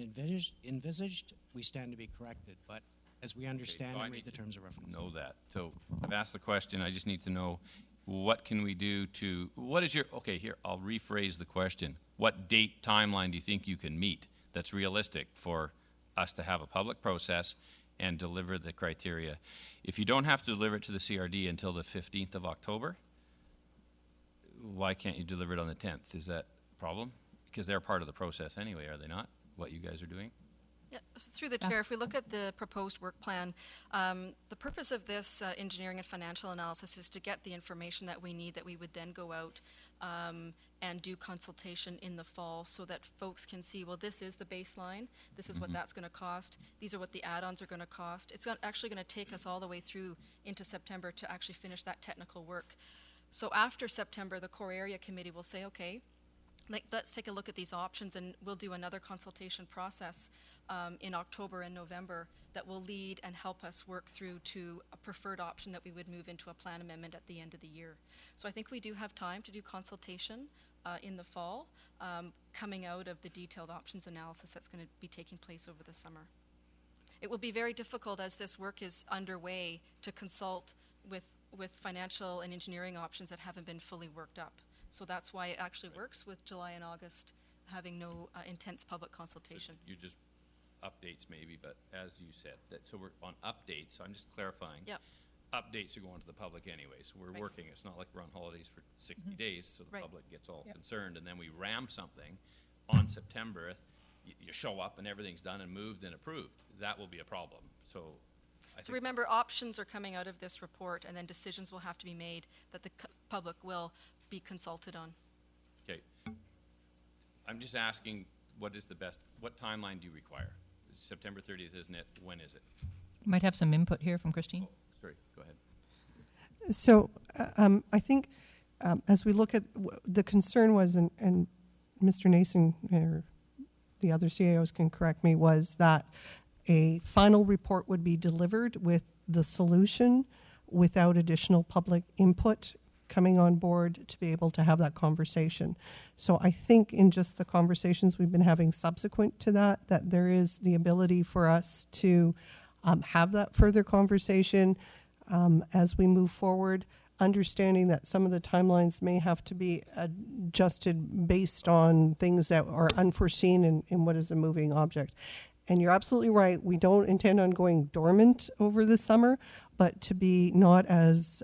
envisaged, we stand to be corrected. But as we understand and read the terms of reference. Know that. So I've asked the question. I just need to know, what can we do to, what is your, okay, here, I'll rephrase the question. What date timeline do you think you can meet that's realistic for us to have a public process and deliver the criteria? If you don't have to deliver it to the CRD until the 15th of October, why can't you deliver it on the 10th? Is that a problem? Because they're part of the process anyway, are they not? What you guys are doing? Yeah, through the chair, if we look at the proposed work plan, the purpose of this engineering and financial analysis is to get the information that we need, that we would then go out and do consultation in the fall so that folks can see, well, this is the baseline, this is what that's going to cost, these are what the add-ons are going to cost. It's actually going to take us all the way through into September to actually finish that technical work. So after September, the core area committee will say, okay, let's take a look at these options, and we'll do another consultation process in October and November that will lead and help us work through to a preferred option that we would move into a plan amendment at the end of the year. So I think we do have time to do consultation in the fall, coming out of the detailed options analysis that's going to be taking place over the summer. It will be very difficult as this work is underway to consult with financial and engineering options that haven't been fully worked up. So that's why it actually works with July and August having no intense public consultation. So you just updates maybe, but as you said, so we're on updates, so I'm just clarifying. Yep. Updates are going to the public anyway, so we're working. It's not like we're on holidays for 60 days, so the public gets all concerned, and then we ram something on September. You show up and everything's done and moved and approved. That will be a problem. So remember, options are coming out of this report, and then decisions will have to be made that the public will be consulted on. Okay. I'm just asking, what timeline do you require? It's September 30th, isn't it? When is it? Might have some input here from Christine. Oh, sorry, go ahead. So I think as we look at the concern was, and Mr. Nason or the other CAOs can correct me, was that a final report would be delivered with the solution without additional public input coming on board to be able to have that conversation. So I think in just the conversations we've been having subsequent to that there is the ability for us to have that further conversation as we move forward, understanding that some of the timelines may have to be adjusted based on things that are unforeseen in what is a moving object. And you're absolutely right, we don't intend on going dormant over the summer, but to be not as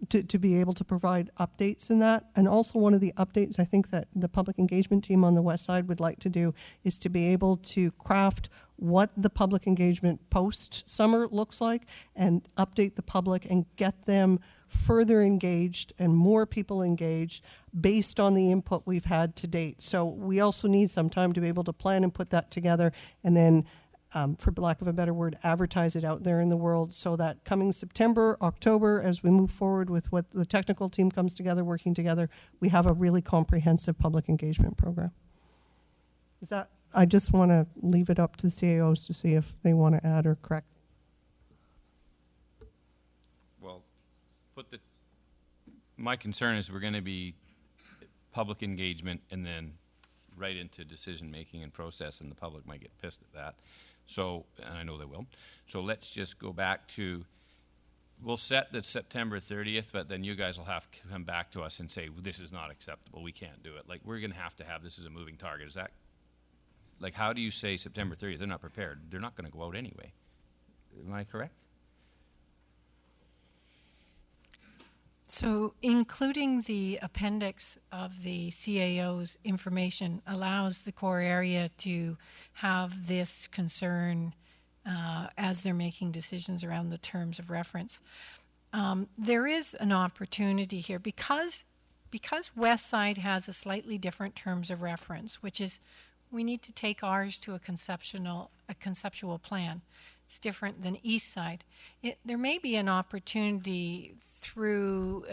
to be able to provide updates in that. And also one of the updates I think that the public engagement team on the west side would like to do is to be able to craft what the public engagement post-summer looks like and update the public and get them further engaged and more people engaged based on the input we've had to date. So we also need some time to be able to plan and put that together and then for lack of a better word, advertise it out there in the world so that coming September, October, as we move forward with what the technical team comes together, working together, we have a really comprehensive public engagement program. Is that, I just want to leave it up to the CAOs to see if they want to add or correct. Well, My concern is we're going to be public engagement and then right into decision making and process, and the public might get pissed at that. So, and I know they will. So let's just go back to, we'll set the September 30th, but then you guys will have to come back to us and say, this is not acceptable, we can't do it. Like, we're going to have this as a moving target. Is that, like, how do you say September 30th? They're not prepared. They're not going to go out anyway. Am I correct? So including the appendix of the CAO's information allows the core area to have this concern as they're making decisions around the terms of reference. There is an opportunity here because Westside has a slightly different terms of reference, which is we need to take ours to a conceptual plan. It's different than Eastside. There may be an opportunity through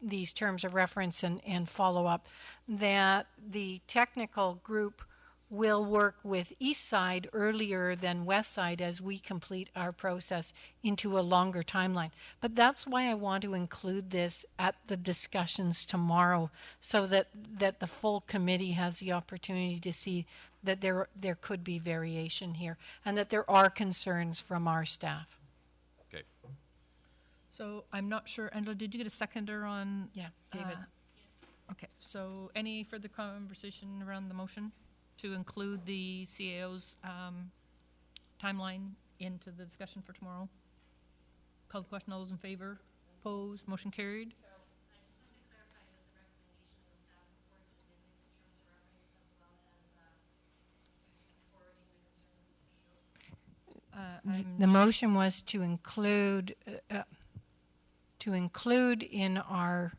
these terms of reference and follow-up that the technical group will work with Eastside earlier than Westside as we complete our process into a longer timeline. But that's why I want to include this at the discussions tomorrow so that the full committee has the opportunity to see that there could be variation here and that there are concerns from our staff. Okay. So I'm not sure, Angela, did you get a seconder on? Yeah, David. Okay, so any further conversation around the motion to include the CAO's timeline into the discussion for tomorrow? Call the question. All those in favor? Opposed? Motion carried. The motion was to include in our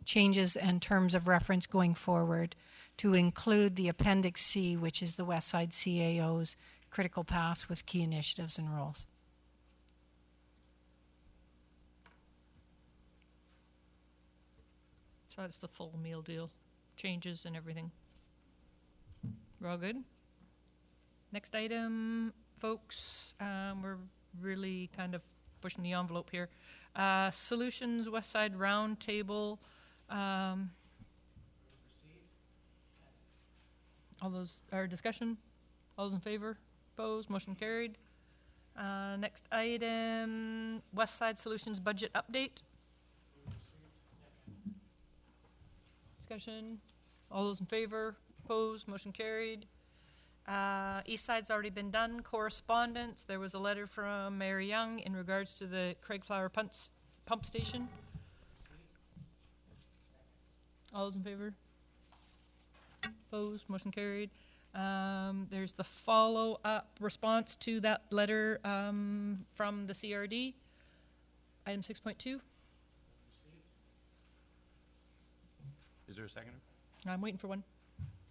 changes and terms of reference going forward, to include the Appendix C, which is the Westside CAO's critical path with key initiatives and roles. So that's the full meal deal, changes and everything. We're all good? Next item, folks, we're really kind of pushing the envelope here. Solutions Westside Roundtable. All those, our discussion? All those in favor? Opposed? Motion carried. Next item, Westside Solutions budget update. Discussion? All those in favor? Opposed? Motion carried. East Side's already been done. Correspondence. There was a letter from Mayor Young in regards to the Craigflower pump station. All those in favor? Opposed? Motion carried. There's the follow-up response to that letter from the CRD. Item 6.2. Is there a second? I'm waiting for one.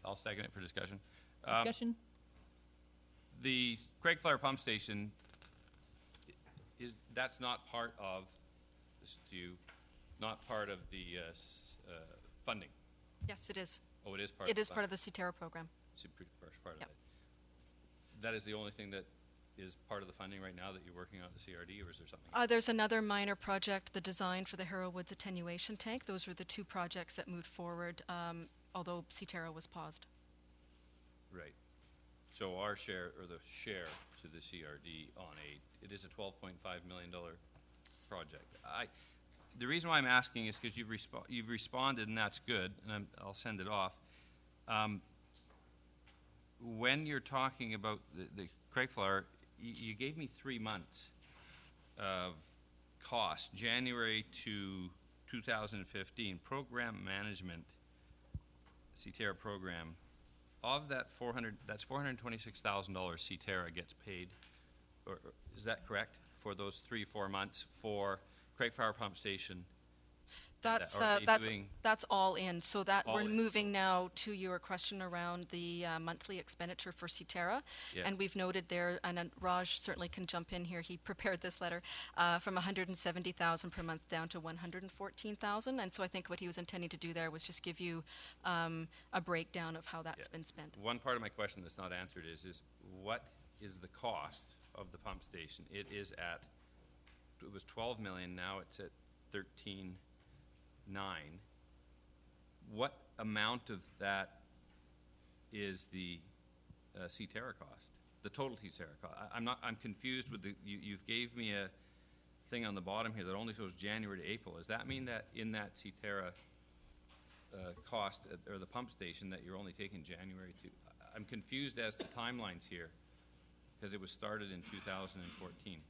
I'll second it for discussion. Discussion? The Craigflower pump station, that's not part of the STU, not part of the funding. Yes, it is. Oh, it is part. It is part of the CTERA program. Part of it. That is the only thing that is part of the funding right now that you're working on at the CRD, or is there something? There's another minor project, the design for the Harrow Woods attenuation tank. Those were the two projects that moved forward, although CTERA was paused. Right. So our share, or the share to the CRD on it is a $12.5 million project. The reason why I'm asking is because you've responded, and that's good, and I'll send it off. When you're talking about the Craigflower, you gave me 3 months of cost, January to 2015, program management, CTERA program. Of that that's $426,000 CTERA gets paid, or is that correct, for those 3-4 months for Craigflower Pump Station? That's all in. So that we're moving now to your question around the monthly expenditure for CTERA, and we've noted there, and Raj certainly can jump in here. He prepared this letter from $170,000 per month down to $114,000, and so I think what he was intending to do there was just give you a breakdown of how that's been spent. One part of my question that's not answered is what is the cost of the pump station? It was $12 million. Now it's at 13.9. What amount of that is the CTERRA cost? The total CTERRA cost? I'm confused with you've gave me a thing on the bottom here that only shows January to April. Does that mean that in that CTERRA cost or the pump station that you're only taking January to? I'm confused as to timelines here because it was started in 2014.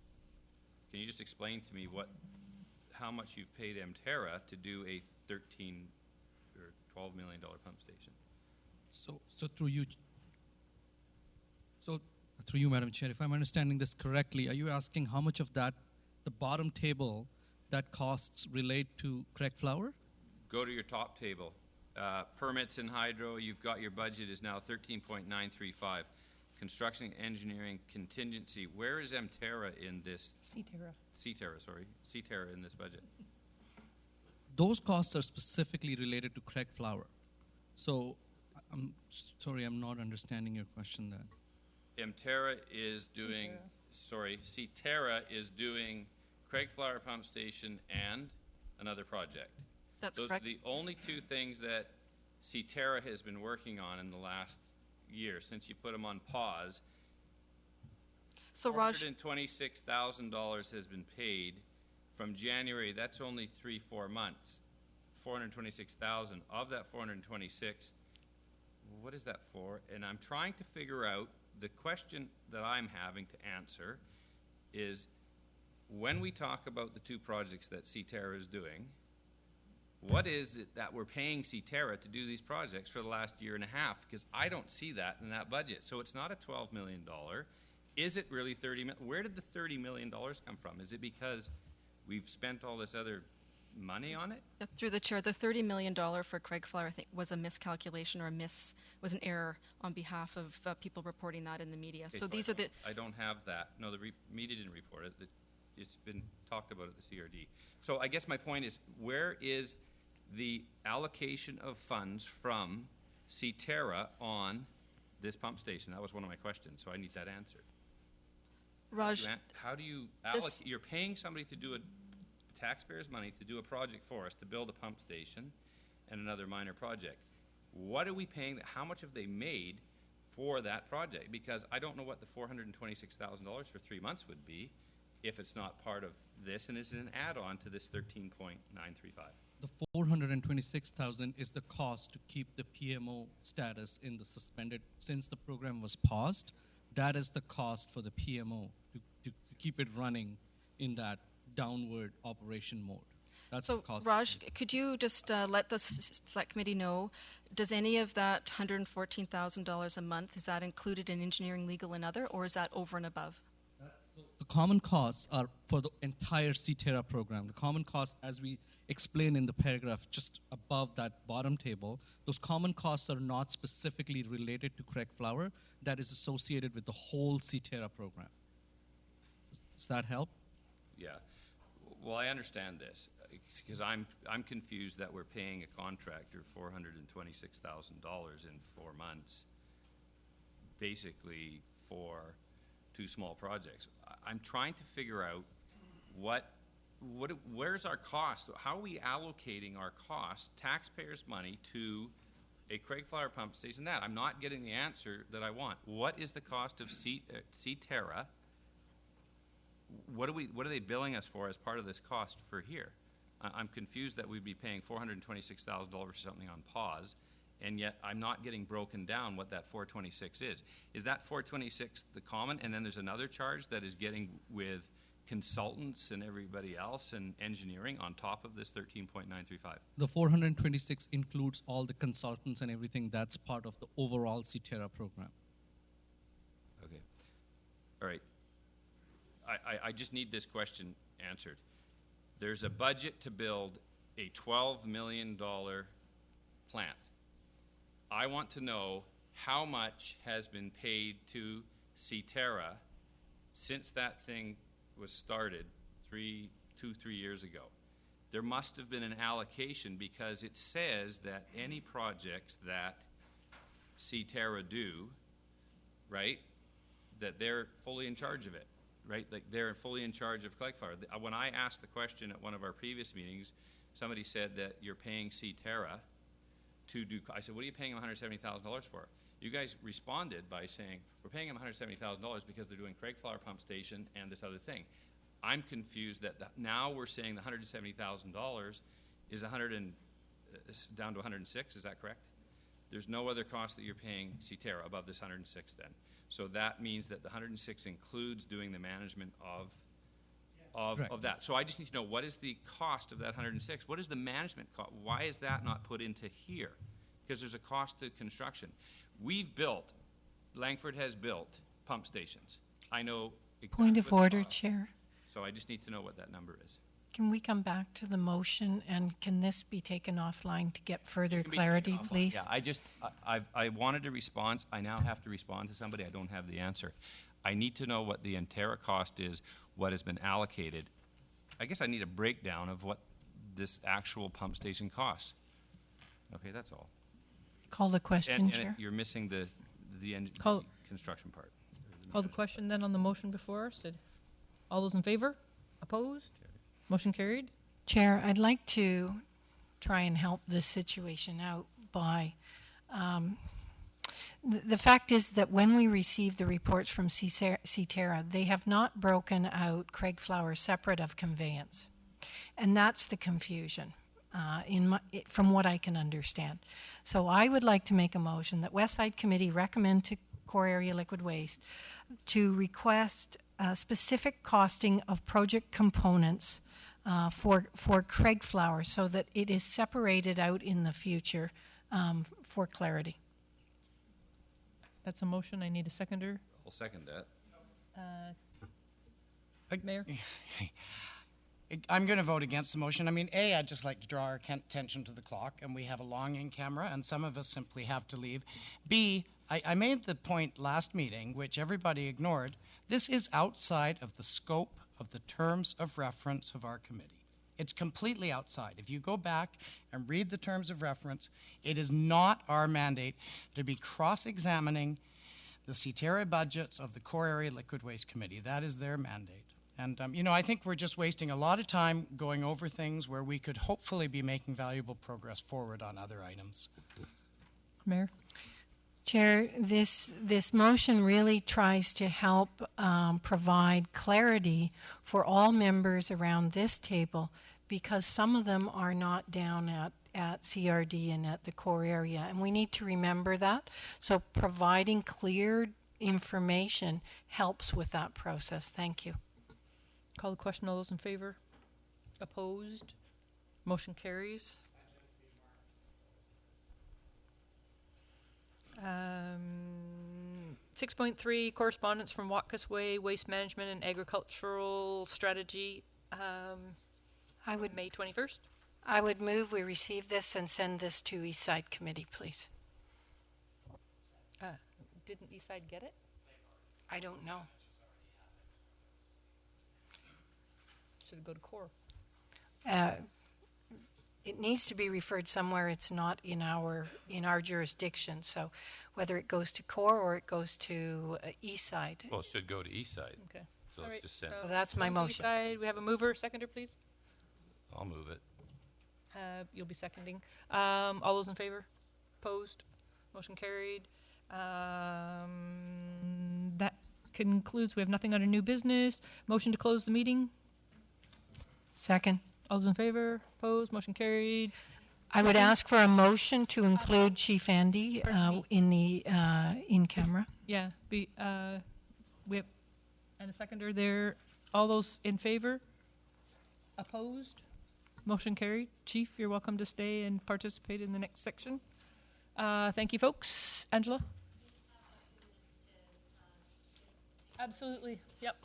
Can you just explain to me how much you've paid Emterra to do a $13 or $12 million pump station? So through you, Madam Chair, if I'm understanding this correctly, are you asking how much of that, the bottom table, that costs relate to Craig Flower? Go to your top table. Permits in hydro, you've got your budget is now 13.935. Construction, engineering, contingency. Where is Emterra in this? CTERRA in this budget. Those costs are specifically related to Craig Flower. So, I'm sorry, I'm not understanding your question then. Emterra is doing, CTERRA is doing Craig Flower Pump Station and another project. That's Those correct. are the only two things that CTERRA has been working on in the last year since you put them on pause. So Raj, $126,000 has been paid from January. That's only 3-4 months. 426,000 of that 426. What is that for? And I'm trying to figure out the question that I'm having to answer is when we talk about the two projects that CTERRA is doing. What is it that we're paying CTERRA to do these projects for the last year and a half? Because I don't see that in that budget. So it's not a $12 million. Is it really $30 million? Where did the $30 million come from? Is it because we've spent all this other money on it? through the chair, the $30 million for Craig Flower, I think, was a miscalculation or was an error on behalf of people reporting that in the media. Okay, so these are the. I don't have that. No, the media didn't report it. It's been talked about at the CRD. So I guess my point is, where is the allocation of funds from CTERRA on this pump station? That was one of my questions, so I need that answered. Raj, how do you allocate? You're paying somebody to do taxpayers' money to do a project for us to build a pump station and another minor project. What are we paying? How much have they made for that project? Because I don't know what the $426,000 for 3 months would be if it's not part of this, and is it an add-on to this 13.935? The $426,000 is the cost to keep the PMO status in the suspended, since the program was paused. That is the cost for the PMO to keep it running in that downward operation mode. That's the cost. Raj, could you just let the select committee know, does any of that $114,000 a month, is that included in engineering, legal, and other, or is that over and above? The common costs are for the entire CTERRA program. The common costs, as we explain in the paragraph just above that bottom table, those common costs are not specifically related to Craig Flower. That is associated with the whole CTERRA program. Does that help? Yeah. Well, I understand this because I'm confused that we're paying a contractor $426,000 in 4 months, basically for 2 small projects. I'm trying to figure out where's our cost? How are we allocating our cost, taxpayers' money, to a Craig Flower pump station? That I'm not getting the answer that I want. What is the cost of CTERRA? What are they billing us for as part of this cost for here? I'm confused that we'd be paying $426,000 for something on pause, and yet I'm not getting broken down what that 426 is. Is that 426 the common, and then there's another charge that is getting with consultants and everybody else and engineering on top of this 13.935? The 426 includes all the consultants and everything that's part of the overall CTERRA program. Okay. All right. I just need this question answered. There's a budget to build a $12 million plant. I want to know how much has been paid to CTERRA since that thing was started 3 years ago. There must have been an allocation because it says that any projects that CTERRA do, right, that they're fully in charge of it. right? Like they're fully in charge of Clegg-Flower. When I asked the question at one of our previous meetings, somebody said that you're paying Terra to do. I said, what are you paying them $170,000 for? You guys responded by saying, we're paying them $170,000 because they're doing Craigflower Pump Station and this other thing. I'm confused that now we're saying the $170,000 is down to 106. Is that correct? There's no other cost that you're paying Terra above this 106 then. So that means that the 106 includes doing the management of that. So I just need to know, what is the cost of that 106? What is the management cost? Why is that not put into here? Because there's a cost to construction. Langford has built pump stations. I know exactly. Point of order, Chair. So I just need to know what that number is. Can we come back to the motion, and can this be taken offline to get further clarity, please? Yeah, I wanted a response. I now have to respond to somebody. I don't have the answer. I need to know what the Antera cost is, what has been allocated. I guess I need a breakdown of what this actual pump station costs. Okay, that's all. Call the question, Chair. You're missing the construction part. Call the question then on the motion before us. All those in favor? Opposed? Motion carried. Chair, I'd like to try and help this situation out by the fact is that when we received the reports from CTERA, they have not broken out Craigflower separate of conveyance. And that's the confusion from what I can understand. So I would like to make a motion that Westside Committee recommend to Core Area Liquid Waste to request specific costing of project components for Craigflower so that it is separated out in the future for clarity. That's a motion. I need a seconder. I'll second that. Mayor? I'm going to vote against the motion. I mean, A, I'd just like to draw our attention to the clock, and we have a long in camera, and some of us simply have to leave. B, I made the point last meeting, which everybody ignored. This is outside of the scope of the terms of reference of our committee. It's completely outside. If you go back and read the terms of reference, it is not our mandate to be cross-examining the CTERA budgets of the Core Area Liquid Waste Committee. That is their mandate. And, I think we're just wasting a lot of time going over things where we could hopefully be making valuable progress forward on other items. Mayor? Chair, this motion really tries to help provide clarity for all members around this table, because some of them are not down at CRD and at the core area, and we need to remember that. So providing clear information helps with that process. Thank you. Call the question. All those in favor? Opposed? Motion carries. 6.3, correspondence from Watkis Way, Waste Management and Agricultural Strategy, May 21st. I would move we receive this and send this to Eastside Committee, please. Didn't Eastside get it? I don't know. Should it go to core? It needs to be referred somewhere. It's not in our jurisdiction. So whether it goes to core or it goes to Eastside. Well, it should go to Eastside. Okay. So all it's right. just sent. So that's my motion. Eastside. We have a mover, seconder, please. I'll move it. You'll be seconding. All those in favor? Opposed? Motion carried. That concludes. We have nothing under new business. Motion to close the meeting. Second. All those in favor? Opposed? Motion carried. I would ask for a motion to include Chief Andy in the in camera. Yeah. We have and a seconder there. All those in favor? Opposed? Motion carried. Chief, you're welcome to stay and participate in the next section. Thank you, folks. Angela? Absolutely. Yep.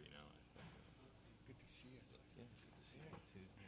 you know. Good to see you. Yeah, good to see you too.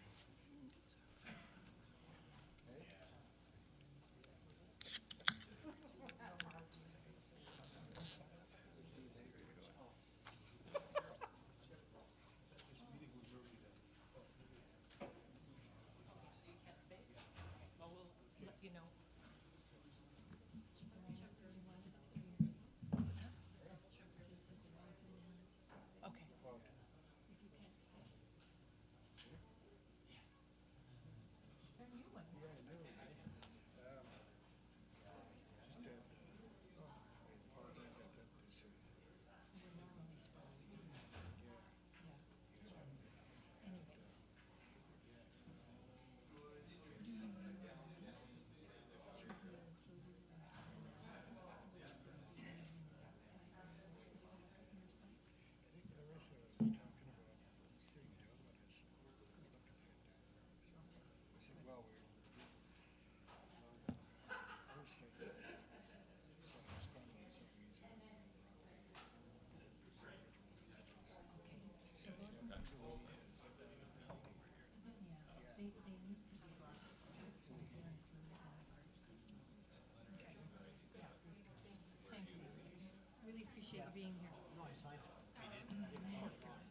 Really appreciate you being here. No, I signed it.